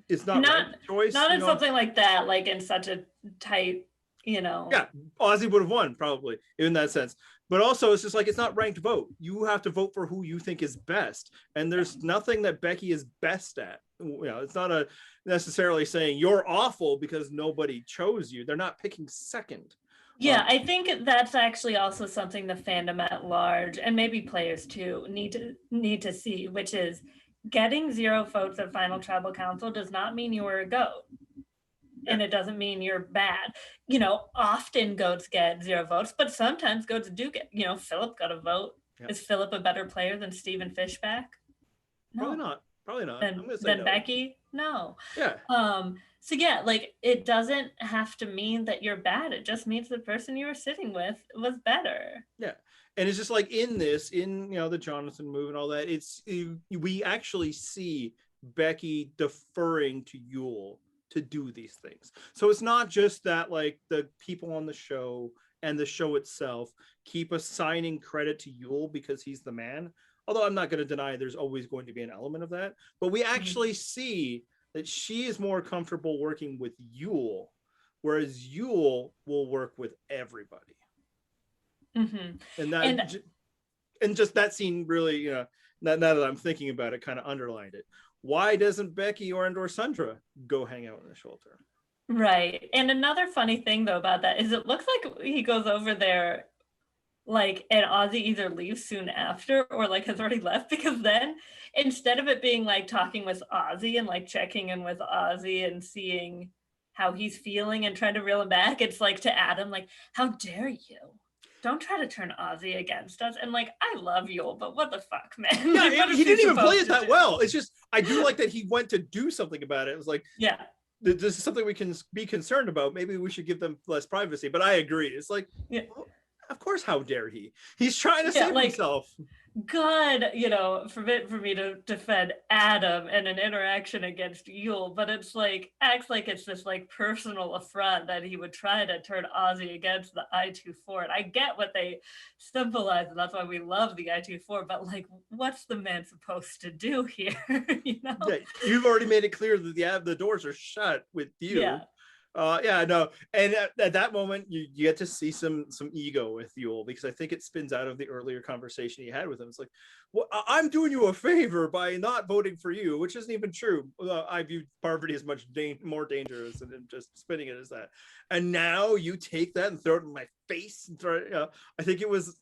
it's not my choice. Not in something like that, in such a tight, Yeah, Ozzy would have won probably in that sense. But also, it's just it's not ranked vote. You have to vote for who you think is best. And there's nothing that Becky is best at. It's not necessarily saying you're awful because nobody chose you. They're not picking second. Yeah, I think that's actually also something the fandom at large, and maybe players too, need to see, which is getting 0 votes at Final Tribal Council does not mean you were a goat. And it doesn't mean you're bad. Often goats get 0 votes, but sometimes goats do get, Philip got a vote. Is Philip a better player than Stephen Fishback? No. Probably not. Probably not. I'm Than gonna say than no. Becky? No. Yeah. So yeah, like it doesn't have to mean that you're bad. It just means the person you were sitting with was better. Yeah. And it's just like in this, in the Jonathan move and all that, we actually see Becky deferring to Yule to do these things. So it's not just that like the people on the show and the show itself keep assigning credit to Yule because he's the man. Although I'm not going to deny there's always going to be an element of that, but we Mhm. actually see that she is more comfortable working with Yule, whereas Yule will work with everybody. Mhm. And that And and just that scene really, now that I'm thinking about it, kind of underlined it. Why doesn't Becky or Sundra go hang out in the shelter? right. And another funny thing though about that is it looks like he goes over there like and Ozzy either leaves soon after or like has already left because then instead of it being like talking with Ozzy and like checking in with Ozzy and seeing how he's feeling and trying to reel him back, it's like to Adam, like, how dare you? Don't try to turn Ozzy against us. And like, I love you, but what the fuck, man? Yeah, Like, what is he didn't even play supposed it to that do? well. It's just I do like that he went to do something about it. It was like, Yeah. this is something we can be concerned about. Maybe we should give them less privacy. But I agree. It's like, Yeah. well, of course, how dare he? He's trying to Yeah, save like himself. God, forbid for me to defend Adam and an interaction against Yule, but it's like acts like it's this like personal affront that he would try to turn Ozzy against the I-24. And I get what they symbolize, and that's why we love the I-24, but like what's the man supposed to do here? you know? Yeah, you've already made it clear that the doors are shut with you. Yeah. Yeah, no, and at that moment you get to see some ego with Yule, because I think it spins out of the earlier conversation he had with him. It's like, well, I'm doing you a favor by not voting for you, which isn't even true. I view Parvati as much more dangerous than just spinning it as that. And now you take that and throw it in my face and throw it. I think it was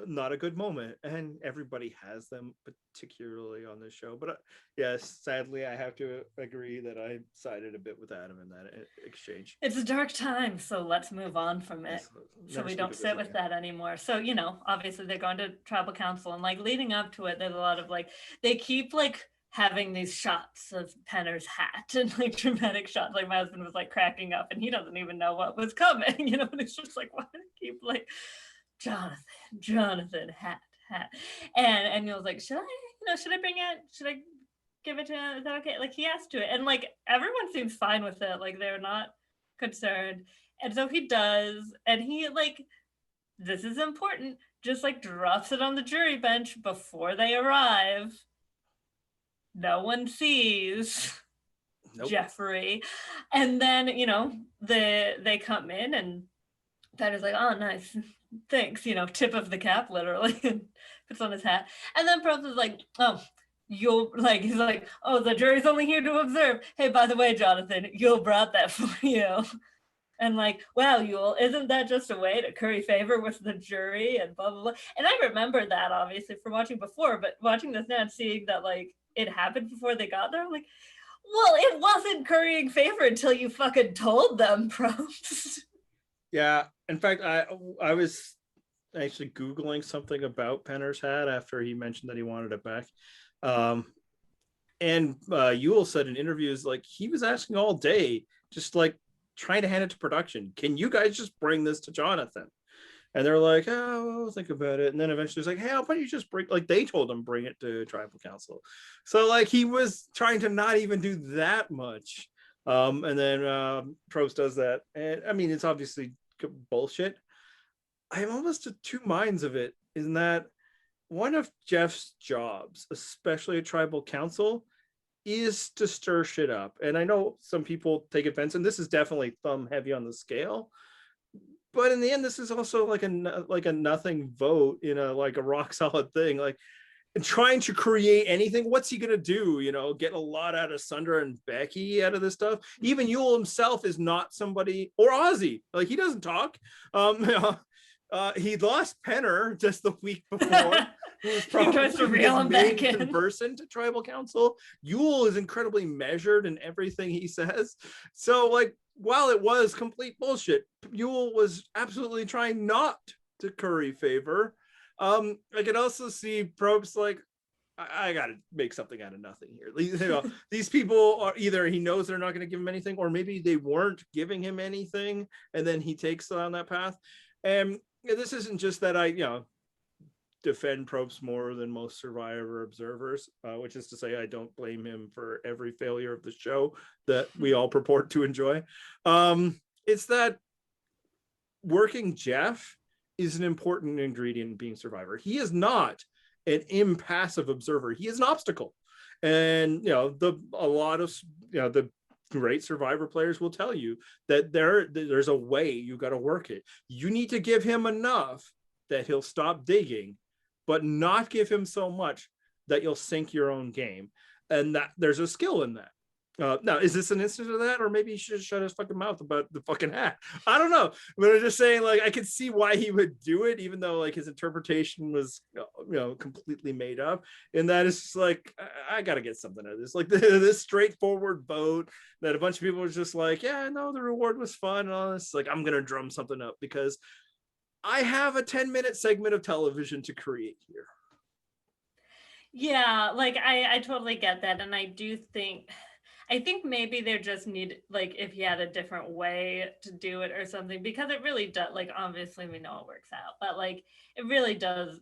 not a good moment, and everybody has them, particularly on this show. But yes, sadly I have to agree that I sided a bit with Adam in that exchange. It's a dark time, so let's move on from it. Yes, So never we speak don't of this sit with again. that anymore. So, obviously they're going to tribal council and like leading up to it, there's a lot of like they keep like having these shots of Penner's hat and like dramatic shots. Like my husband was like cracking up and he doesn't even know what was coming, and it's just like, why do they keep like Jonathan, hat. And he was like, should I bring it? Should I give it to him? Is that okay? Like he asked to it. And like everyone seems fine with it. Like they're not concerned. And so he does, and he like this is important, just like drops it on the jury bench before they arrive. No one sees Nope. Jeffrey. And then, they come in and Penner's like, oh nice. Thanks, tip of the cap, literally, and puts on his hat. And then Probst is like, oh, he's like, oh, the jury's only here to observe. Hey, by the way, Jonathan, Yule brought that for you. And like, wow, Yule, isn't that just a way to curry favor with the jury and blah, blah, blah. And I remember that obviously from watching before, but watching this now and seeing that like it happened before they got there, I'm like, well, it wasn't currying favor until you fucking told them, Probst. Yeah, in fact, I was actually Googling something about Penner's hat after he mentioned that he wanted it back. And Yule said in interviews, like, he was asking all day, just like trying to hand it to production. Can you guys just bring this to Jonathan? And they're like, oh, we'll think about it. And then eventually it's like, hey, how about you just bring, like, they told him bring it to tribal council. So like he was trying to not even do that much. And then Probst does that. And I mean, it's obviously bullshit. I'm almost of two minds of it. Isn't that one of Jeff's jobs, especially at tribal council, is to stir shit up? And I know some people take offense, and this is definitely thumb heavy on the scale. But in the end, this is also like a nothing vote, like a rock solid thing. Like, and trying to create anything, what's he gonna do? Get a lot out of Sundra and Becky out of this stuff. Even Yule himself is not somebody, or Ozzy, like he doesn't talk. He lost Penner just the week before. Who was probably tries to reel him back in. conversant to tribal council. Yule is incredibly measured in everything he says. So, like, while it was complete bullshit, Yule was absolutely trying not to curry favor. I could also see Probst like, I got to make something out of nothing here. You know, these people are either he knows they're not going to give him anything, or maybe they weren't giving him anything, and then he takes on that path. And this isn't just that I, defend Probst more than most Survivor observers, which is to say, I don't blame him for every failure of the show that we all purport to enjoy. It's that working Jeff is an important ingredient in being Survivor. He is not an impassive observer. He is an obstacle. And a lot of the great Survivor players will tell you that there's a way you got to work it. You need to give him enough that he'll stop digging, but not give him so much that you'll sink your own game. And that there's a skill in that. Now, is this an instance of that, or maybe he should shut his fucking mouth about the fucking hat? I don't know, but I'm just saying, like, I could see why he would do it, even though like his interpretation was, completely made up. And that is just like, I got to get something out of this. Like this straightforward vote that a bunch of people were just like, yeah, no, the reward was fun and all this. Like, I'm gonna drum something up because I have a 10-minute segment of television to create here. Yeah, like I totally get that, and I think maybe there just need, like, if he had a different way to do it or something, because it really does, like, obviously we know it works out, but like it really does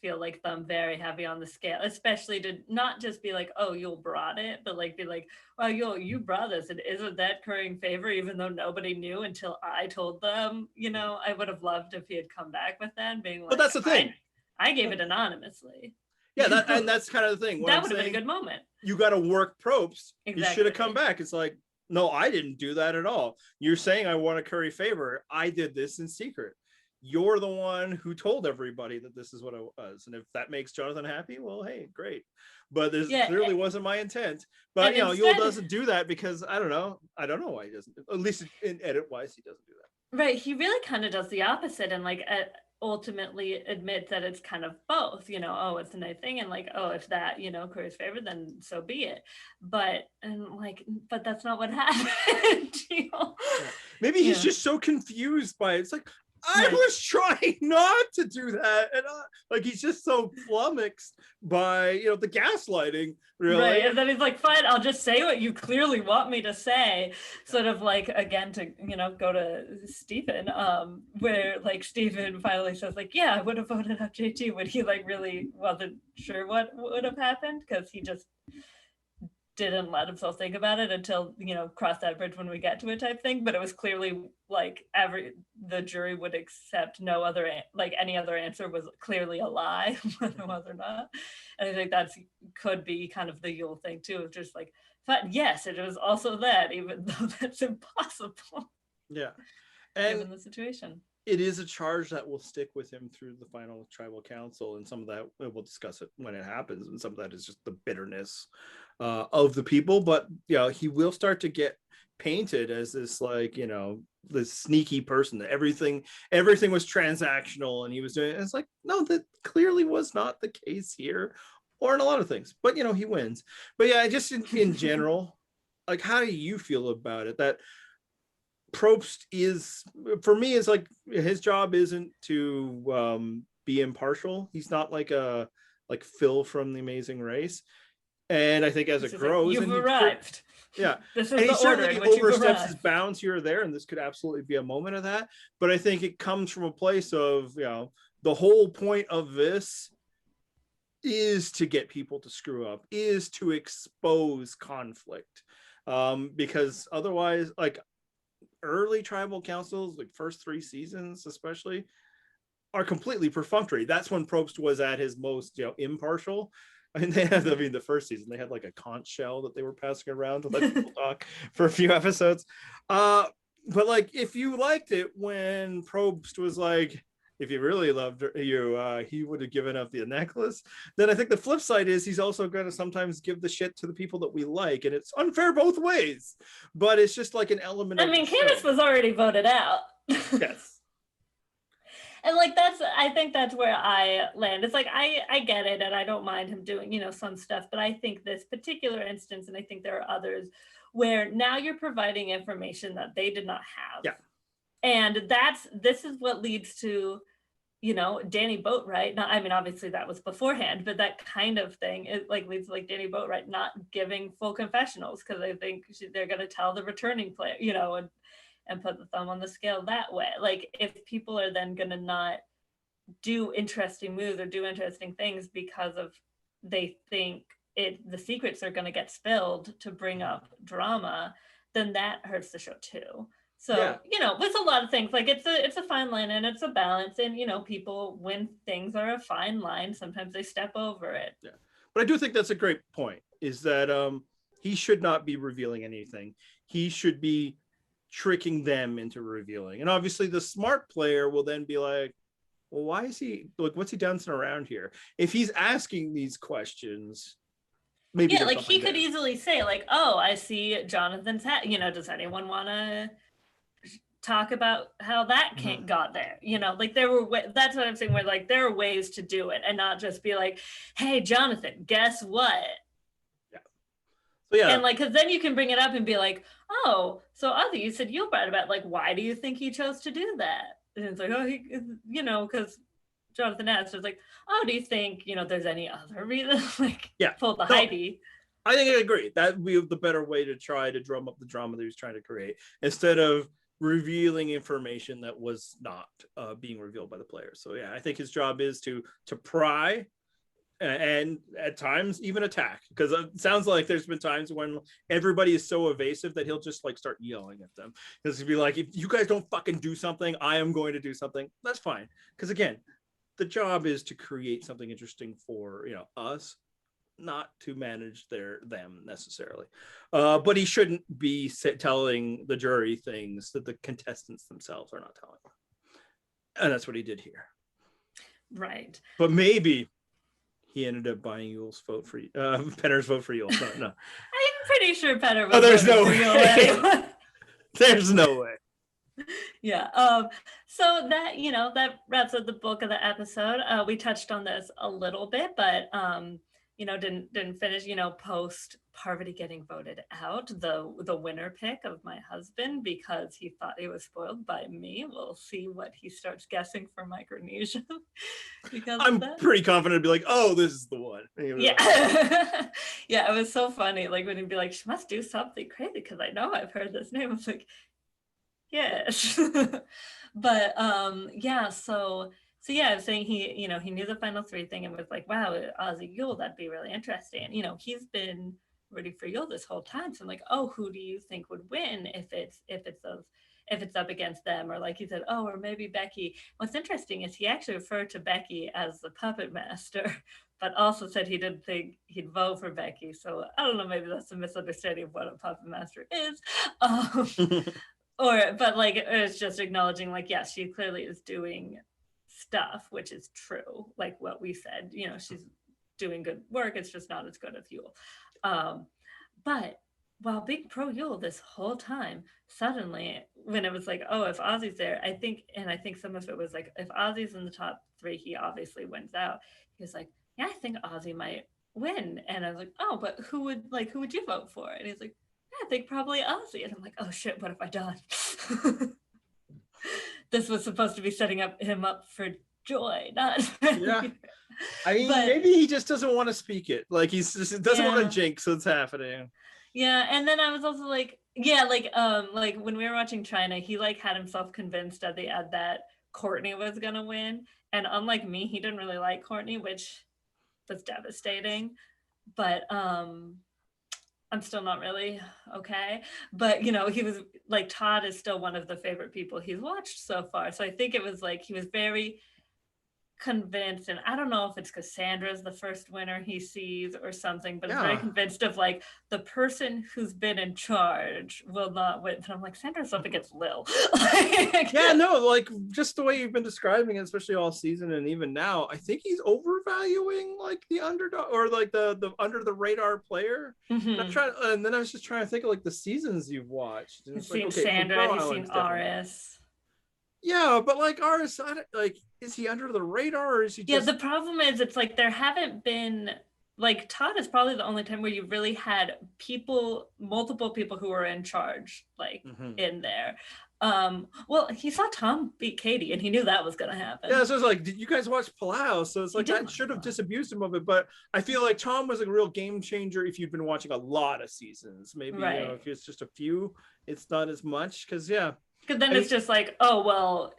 feel like them very heavy on the scale, especially to not just be like, oh, you brought it, but like be like, well, you brought this, and isn't that currying favor, even though nobody knew until I told them. I would have loved if he had come back with that and being like, but that's the thing. I gave it anonymously. Yeah, and that's kind of the thing. That would have been a good moment. You got to work Probst. Exactly. He should have come back. It's like, no, I didn't do that at all. You're saying I want to curry favor. I did this in secret. You're the one who told everybody that this is what I was. And if that makes Jonathan happy, well, hey, great. But this clearly wasn't my intent. But, Yul doesn't do that because, I don't know why he doesn't. At least in edit-wise, he doesn't do that. Right. He really kind of does the opposite and, like, ultimately admits that it's kind of both, oh, it's a nice thing, and like, oh, if that, Corey's favor, then so be it. But that's not what happened. Maybe he's just so confused by it. It's like, I was trying not to do that, and like he's just so flummoxed by the gaslighting, really. Right, and then he's like, "Fine, I'll just say what you clearly want me to say." Sort of like, again, to go to Stephen, where like Stephen finally says like, "Yeah, I would have voted out JT," when he like really wasn't sure what would have happened because he just didn't let himself think about it until cross that bridge when we get to it type thing. But it was clearly like the jury would accept no other, like any other answer was clearly a lie, whether it was or not. And I think that's could be kind of the Yule thing too, of just like, but yes, it was also that, even though that's impossible. Yeah, and given the situation. It is a charge that will stick with him through the final tribal council, and some of that we'll discuss it when it happens, and some of that is just the bitterness of the people. But he will start to get painted as this like this sneaky person that everything was transactional and he was doing. It's like, no, that clearly was not the case here, or in a lot of things. But he wins. But yeah, just in general, like, how do you feel about it? That Probst is, for me, is like his job isn't to be impartial. He's not like Phil from The Amazing Race. And I think as it grows, you've arrived. This is and he certainly oversteps his bounds here or there, and this could absolutely be a moment of that. But I think it comes from a place of the whole point of this is to get people to screw up, is to expose conflict, because otherwise, like, early tribal councils, like first 3 seasons especially, are completely perfunctory. That's when Probst was at his most impartial. I mean, the first season they had like a conch shell that they were passing around to let people talk for a few episodes. But like, if you liked it when Probst was like, if he really loved you, he would have given up the necklace. Then I think the flip side is he's also going to sometimes give the shit to the people that we like, and it's unfair both ways. But it's just like an element. I mean, Candace was already voted out. Yes. And like, I think that's where I land. It's like, I get it, and I don't mind him doing, some stuff, but I think this particular instance, and I think there are others, where now you're providing information that they did not have. Yeah. And this is what leads to Danny Boatwright, not, I mean, obviously that was beforehand, but that kind of thing, it like leads to like Danny Boatwright not giving full confessionals because they think they're going to tell the returning player, and put the thumb on the scale that way. Like if people are then going to not do interesting moves or do interesting things because of they think the secrets are going to get spilled to bring up drama, then that hurts the show too. So, with a lot of things, like it's a fine line and it's a balance. And, people, when things are a fine line, sometimes they step over it. Yeah. But I do think that's a great point, is that he should not be revealing anything. He should be tricking them into revealing. And obviously the smart player will then be like, well, why is he, like, what's he dancing around here? If he's asking these questions, maybe. Yeah, like he could easily say, like, oh, I see Jonathan's hat. Does anyone want to talk about how that got there? Like that's what I'm saying, where like there are ways to do it and not just be like, hey, Jonathan, guess what? Yeah. So yeah. And like, because then you can bring it up and be like, oh, so Ozzy, you said you brought about, like, why do you think he chose to do that? And it's like, oh, because Jonathan asked, it's like, oh, do you think, there's any other reason? Like, pull the Heidi. I think I agree. That would be the better way to try to drum up the drama that he was trying to create, instead of revealing information that was not being revealed by the players. So yeah, I think his job is to pry and at times even attack, because it sounds like there's been times when everybody is so evasive that he'll just like start yelling at them. He'll be like, if you guys don't fucking do something, I am going to do something. That's fine, because again, the job is to create something interesting for us, not to manage them necessarily. But he shouldn't be telling the jury things that the contestants themselves are not telling them. And that's what he did here. Right. But maybe he ended up buying Yule's vote for Penner's vote for Yule. No. I'm pretty sure Penner was. Oh, there's no way. There's no way. Yeah. So that that wraps up the bulk of the episode. We touched on this a little bit, but didn't finish. Post Parvati getting voted out, the winner pick of my husband, because he thought he was spoiled by me. We'll see what he starts guessing for Micronesia. Because I'm pretty confident to be like, oh, this is the one. Yeah. Yeah, it was so funny. Like when he'd be like, she must do something crazy because I know I've heard this name. I was like, yes. But yeah, so yeah, I was saying he knew the final three thing and was like, wow, Ozzy Yule, that'd be really interesting. He's been rooting for Yule this whole time. So I'm like, oh, who do you think would win if it's up against them? Or like he said, oh, or maybe Becky. What's interesting is he actually referred to Becky as the puppet master, but also said he didn't think he'd vote for Becky. So I don't know, maybe that's a misunderstanding of what a puppet master is. But like it's just acknowledging, like, yes, she clearly is doing stuff, which is true, like what we said, she's doing good work, it's just not as good as Yule. But while being pro Yule this whole time, suddenly when it was like, oh, if Ozzy's there, I think some of it was like, if Ozzy's in the top three, he obviously wins out. He was like, yeah, I think Ozzy might win. And I was like, oh, but who would you vote for? And he's like, yeah, I think probably Ozzy. And I'm like, oh shit, what have I done? This was supposed to be setting him up for joy, not yeah. I mean, maybe he just doesn't want to speak it. Like he doesn't want to jinx what's happening. Yeah, and then I was also like, yeah, like when we were watching China, he like had himself convinced at the end that Courtney was gonna win, and unlike me, he didn't really like Courtney, which was devastating. But I'm still not really okay. But he was like, Todd is still one of the favorite people he's watched so far. So I think it was like he was very convinced, and I don't know if it's because Sandra's the first winner he sees or something, but very convinced of like the person who's been in charge will not win. But I'm like, Sandra's up against Lil. Yeah, no, like just the way you've been describing it, especially all season and even now, I think he's overvaluing like the underdog or like the under the radar player. Mm-hmm. And then I was just trying to think of like the seasons you've watched. He's seen Sandra, he's seen Aris. Yeah, but like Aris, like, is he under the radar or is he just... Yeah, the problem is it's like there haven't been, like, Todd is probably the only time where you really had multiple people who were in charge, like, in there. Well, he saw Tom beat Katie and he knew that was going to happen. Yeah, so it's like, did you guys watch Palau? So it's like, that should have disabused him of it. But I feel like Tom was a real game changer if you've been watching a lot of seasons. Maybe, you know, if it's just a few, it's not as much. Because, yeah. Because then it's just like, oh, well,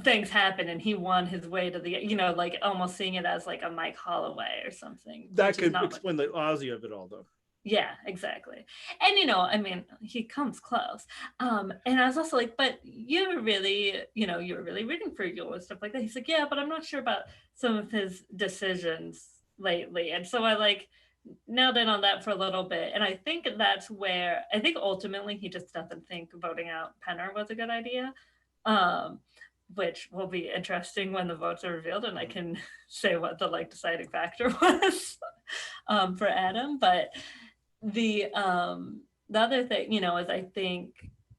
things happen and he won his way to the, you know, like almost seeing it as like a Mike Holloway or something. That could explain the Ozzy of it all, though. Yeah, exactly. And, you know, I mean, he comes close. And I was also like, but you were really, you know, you were really rooting for Yul and stuff like that. He's like, yeah, but I'm not sure about some of his decisions lately. And so I like nailed in on that for a little bit. And I think that's where, I think ultimately he just doesn't think voting out Penner was a good idea. Which will be interesting when the votes are revealed and I can say what the like deciding factor was for Adam. But the other thing, you know, is I think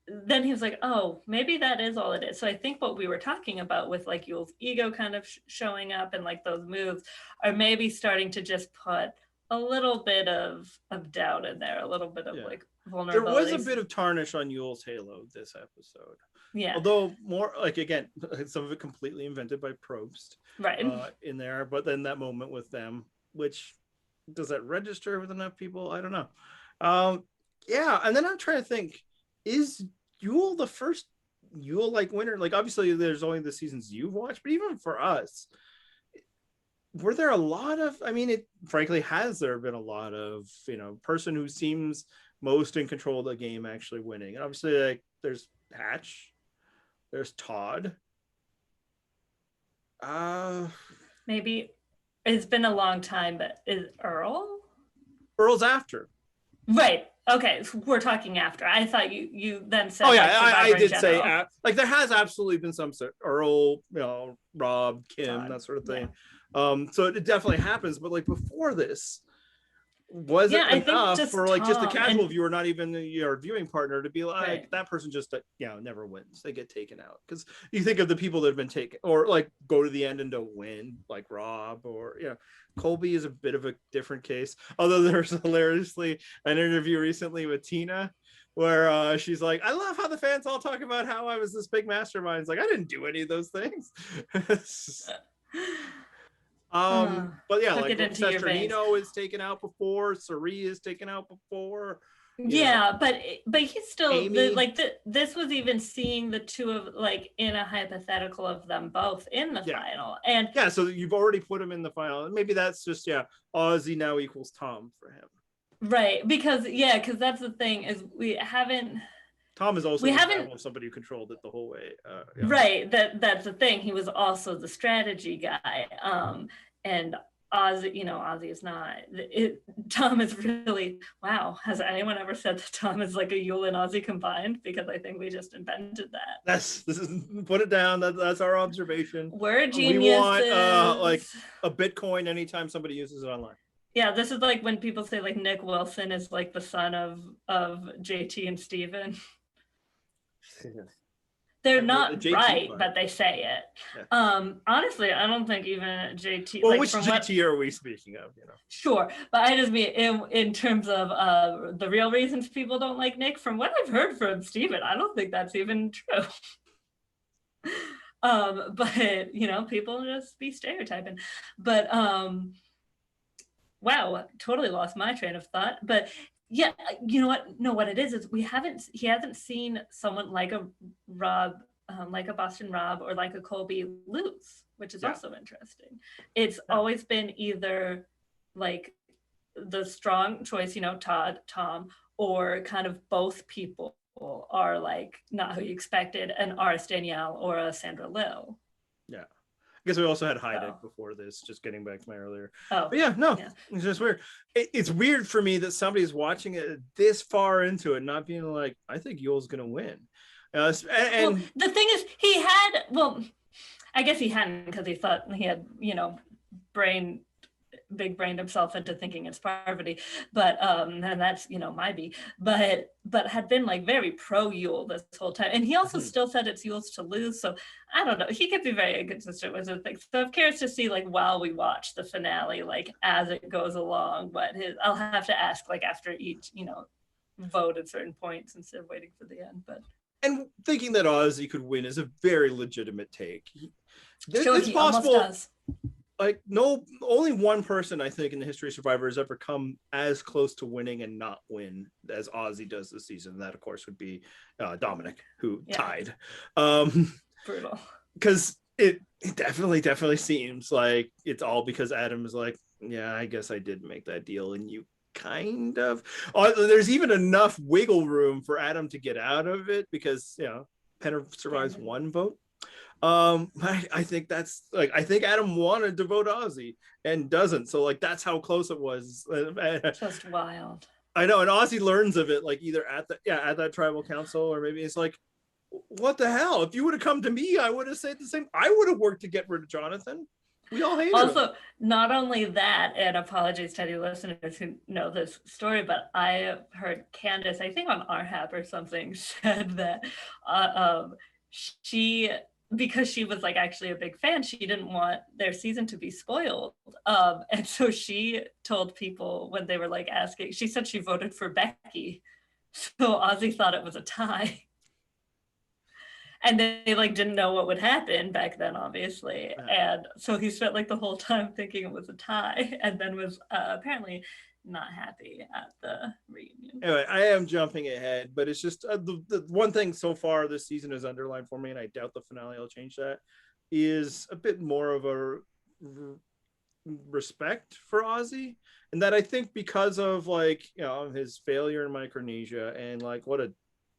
then he was like, oh, maybe that is all it is. So I think what we were talking about with like Yul's ego kind of showing up and like those moves are maybe starting to just put a little bit of doubt in there, a little bit of like vulnerability. There was a bit of tarnish on Yul's halo this episode. Yeah. Although more like, again, some of it completely invented by Probst. Right. In there. But then that moment with them, which does that register with enough people? I don't know. Yeah. And then I'm trying to think, is Yul the first Yul like winner? Like, obviously there's only the seasons you've watched, but even for us, were there a lot of, I mean, it frankly, has there been a lot of, you know, person who seems most in control of the game actually winning? And obviously, like, there's Hatch, there's Todd. Maybe it's been a long time, but is Earl? Earl's after. Right. Okay. So we're talking after. I thought you then said. Oh yeah, like, I did say like there has absolutely been some sort Earl, you know, Rob, Kim, Todd, that sort of thing. Yeah. So it definitely happens, but like before this, was it enough for like just the casual viewer, not even your viewing partner, to be like, that person just, you know, never wins, they get taken out? Because you think of the people that have been taken or like go to the end and don't win, like Rob, or, you know, Colby is a bit of a different case, although there's hilariously an interview recently with Tina where she's like, I love how the fans all talk about how I was this big mastermind. It's like, I didn't do any of those things. But yeah, like Sesternino is taken out before, Sari is taken out before. Yeah, know. but he's still this was even seeing the two of like in a hypothetical of them both in the final. And yeah, so you've already put him in the final. And maybe that's just Ozzy now equals Tom for him. Right, because that's the thing is we haven't. Tom is also somebody who controlled it the whole way. Right, that's the thing. He was also the strategy guy. And Ozzy, you know, Ozzy is not. Tom is really, wow. Has anyone ever said that Tom is like a Yul and Ozzy combined? Because I think we just invented that. This is put it down. That's our observation. We're geniuses. We want like a Bitcoin anytime somebody uses it online. Yeah, this is like when people say like Nick Wilson is like the son of JT and Steven. They're not right, but they say it. Yeah. Honestly, I don't think even JT. Well, like, which JT are we speaking of? You know. Sure, but I just mean in terms of the real reasons people don't like Nick. From what I've heard from Steven, I don't think that's even true. But you know, people just be stereotyping. But wow, totally lost my train of thought. But yeah, you know what? No, what it is he hasn't seen someone like a Rob, like a Boston Rob or like a Colby lose, which is also interesting. It's always been either like the strong choice, you know, Todd, Tom, or kind of both people are like not who you expected, an Aris Danielle or a Sandra Lil. Yeah. I guess we also had Heideck before this, just getting back to my earlier. But it's just weird. It's weird for me that somebody's watching it this far into it, not being like, I think Yul's going to win. And the thing is, I guess he hadn't because he thought he had, you know, big brained himself into thinking it's Parvati, but and that's, you know, might be, but had been like very pro Yul this whole time, and he also still said it's Yul's to lose. So I don't know, he could be very inconsistent with the things. So I'm curious to see, like, while we watch the finale, like as it goes along, I'll have to ask like after each, you know, vote at certain points instead of waiting for the end. But and thinking that Ozzy could win is a very legitimate take. Sure, It's he almost possible. does. Like only one person I think in the history of Survivor has ever come as close to winning and not win as Ozzy does this season. That of course would be Dominic, who tied. Brutal. Because it definitely seems like it's all because Adam is like, yeah, I guess I did make that deal, and you kind of. There's even enough wiggle room for Adam to get out of it because Penner survives one vote. I think that's like, I think Adam wanted to vote Ozzy and doesn't, so like that's how close it was. Just wild. I know, and Ozzy learns of it like either at that tribal council, or maybe it's like, what the hell? If you would have come to me, I would have said the same. I would have worked to get rid of Jonathan. We all hated him. Not only that, and apologies to any listeners who know this story, but I heard Candace, I think on RHAP or something, said that she, because she was like actually a big fan, she didn't want their season to be spoiled. And so she told people when they were like asking, she said she voted for Becky. So Ozzy thought it was a tie. And they like didn't know what would happen back then, obviously. And so he spent like the whole time thinking it was a tie, and then was apparently not happy at the reunion. Anyway, I am jumping ahead, but it's just the one thing so far this season is underlined for me, and I doubt the finale will change that, is a bit more of a respect for Ozzy. And that I think because of like, his failure in Micronesia and like what a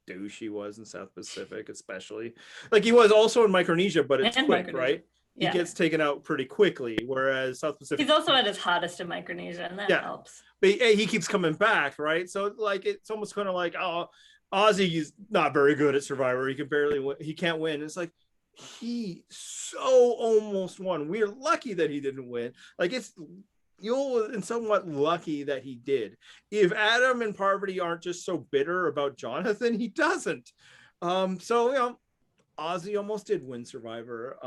douche he was in South Pacific, especially. Like he was also in Micronesia, but it's quick, right? He gets taken out pretty quickly, whereas South Pacific. He's also at his hottest in Micronesia, and that helps. But he keeps coming back, right? So like it's almost kind of like, oh, Ozzy is not very good at Survivor. He can't win. It's like he so almost won. We're lucky that he didn't win. Like you're somewhat lucky that he did. If Adam and Parvati aren't just so bitter about Jonathan, he doesn't. So Ozzy almost did win Survivor,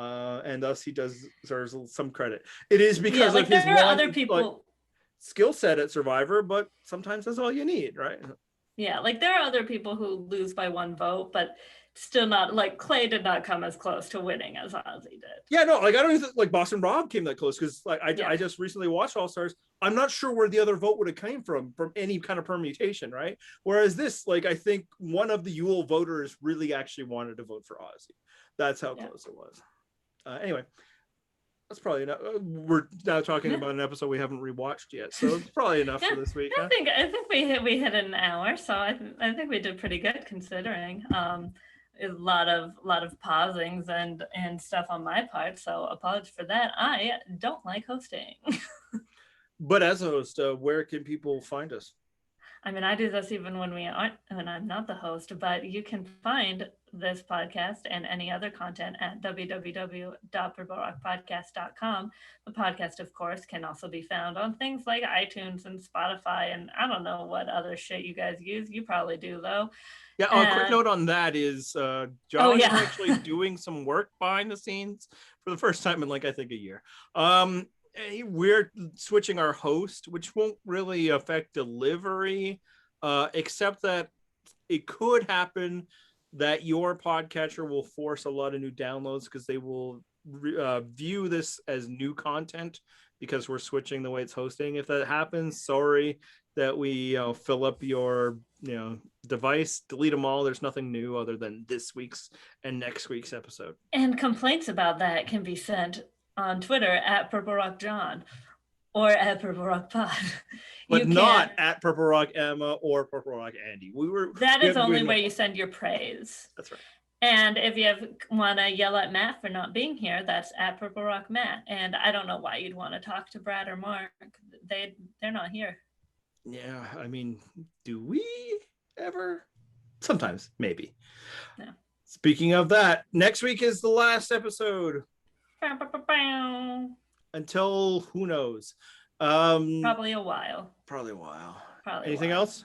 and thus he deserves some credit. It is because of his other people skill set at Survivor, but sometimes that's all you need, right? Yeah, like there are other people who lose by one vote, but still not, like Clay did not come as close to winning as Ozzy did. Yeah, no, like I don't even think like Boston Rob came that close, because like I just recently watched All Stars. I'm not sure where the other vote would have came from any kind of permutation, right? Whereas this, like I think one of the Yule voters really actually wanted to vote for Ozzy. That's how close it was. Anyway, that's probably enough. We're now talking about an episode we haven't rewatched yet, so it's probably enough for this week. I think we hit an hour, so I think we did pretty good considering. A lot of pausings and stuff on my part, so apologies for that. I don't like hosting. But as a host, where can people find us? I mean, I do this even when I'm not the host, but you can find this podcast and any other content at www.purplerockpodcast.com. The podcast, of course, can also be found on things like iTunes and Spotify, and I don't know what other shit you guys use. You probably do, though. Yeah, a quick note on that is John is actually doing some work behind the scenes for the first time in like I think a year. We're switching our host, which won't really affect delivery, except that it could happen that your podcatcher will force a lot of new downloads because they will view this as new content because we're switching the way it's hosting. If that happens, sorry that we fill up your device, delete them all. There's nothing new other than this week's and next week's episode. And complaints about that can be sent on Twitter at Purple Rock John or at Purple Rock Pod. But not at Purple Rock Emma or Purple Rock Andy. That is only where you send your praise. That's right. And if you want to yell at Matt for not being here, that's at Purple Rock Matt. And I don't know why you'd want to talk to Brad or Mark. They're not here. Yeah, I mean, do we ever? Sometimes, maybe. No. Speaking of that, next week is the last episode. Until who knows? Probably a while. Anything else?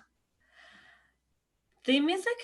Theme music?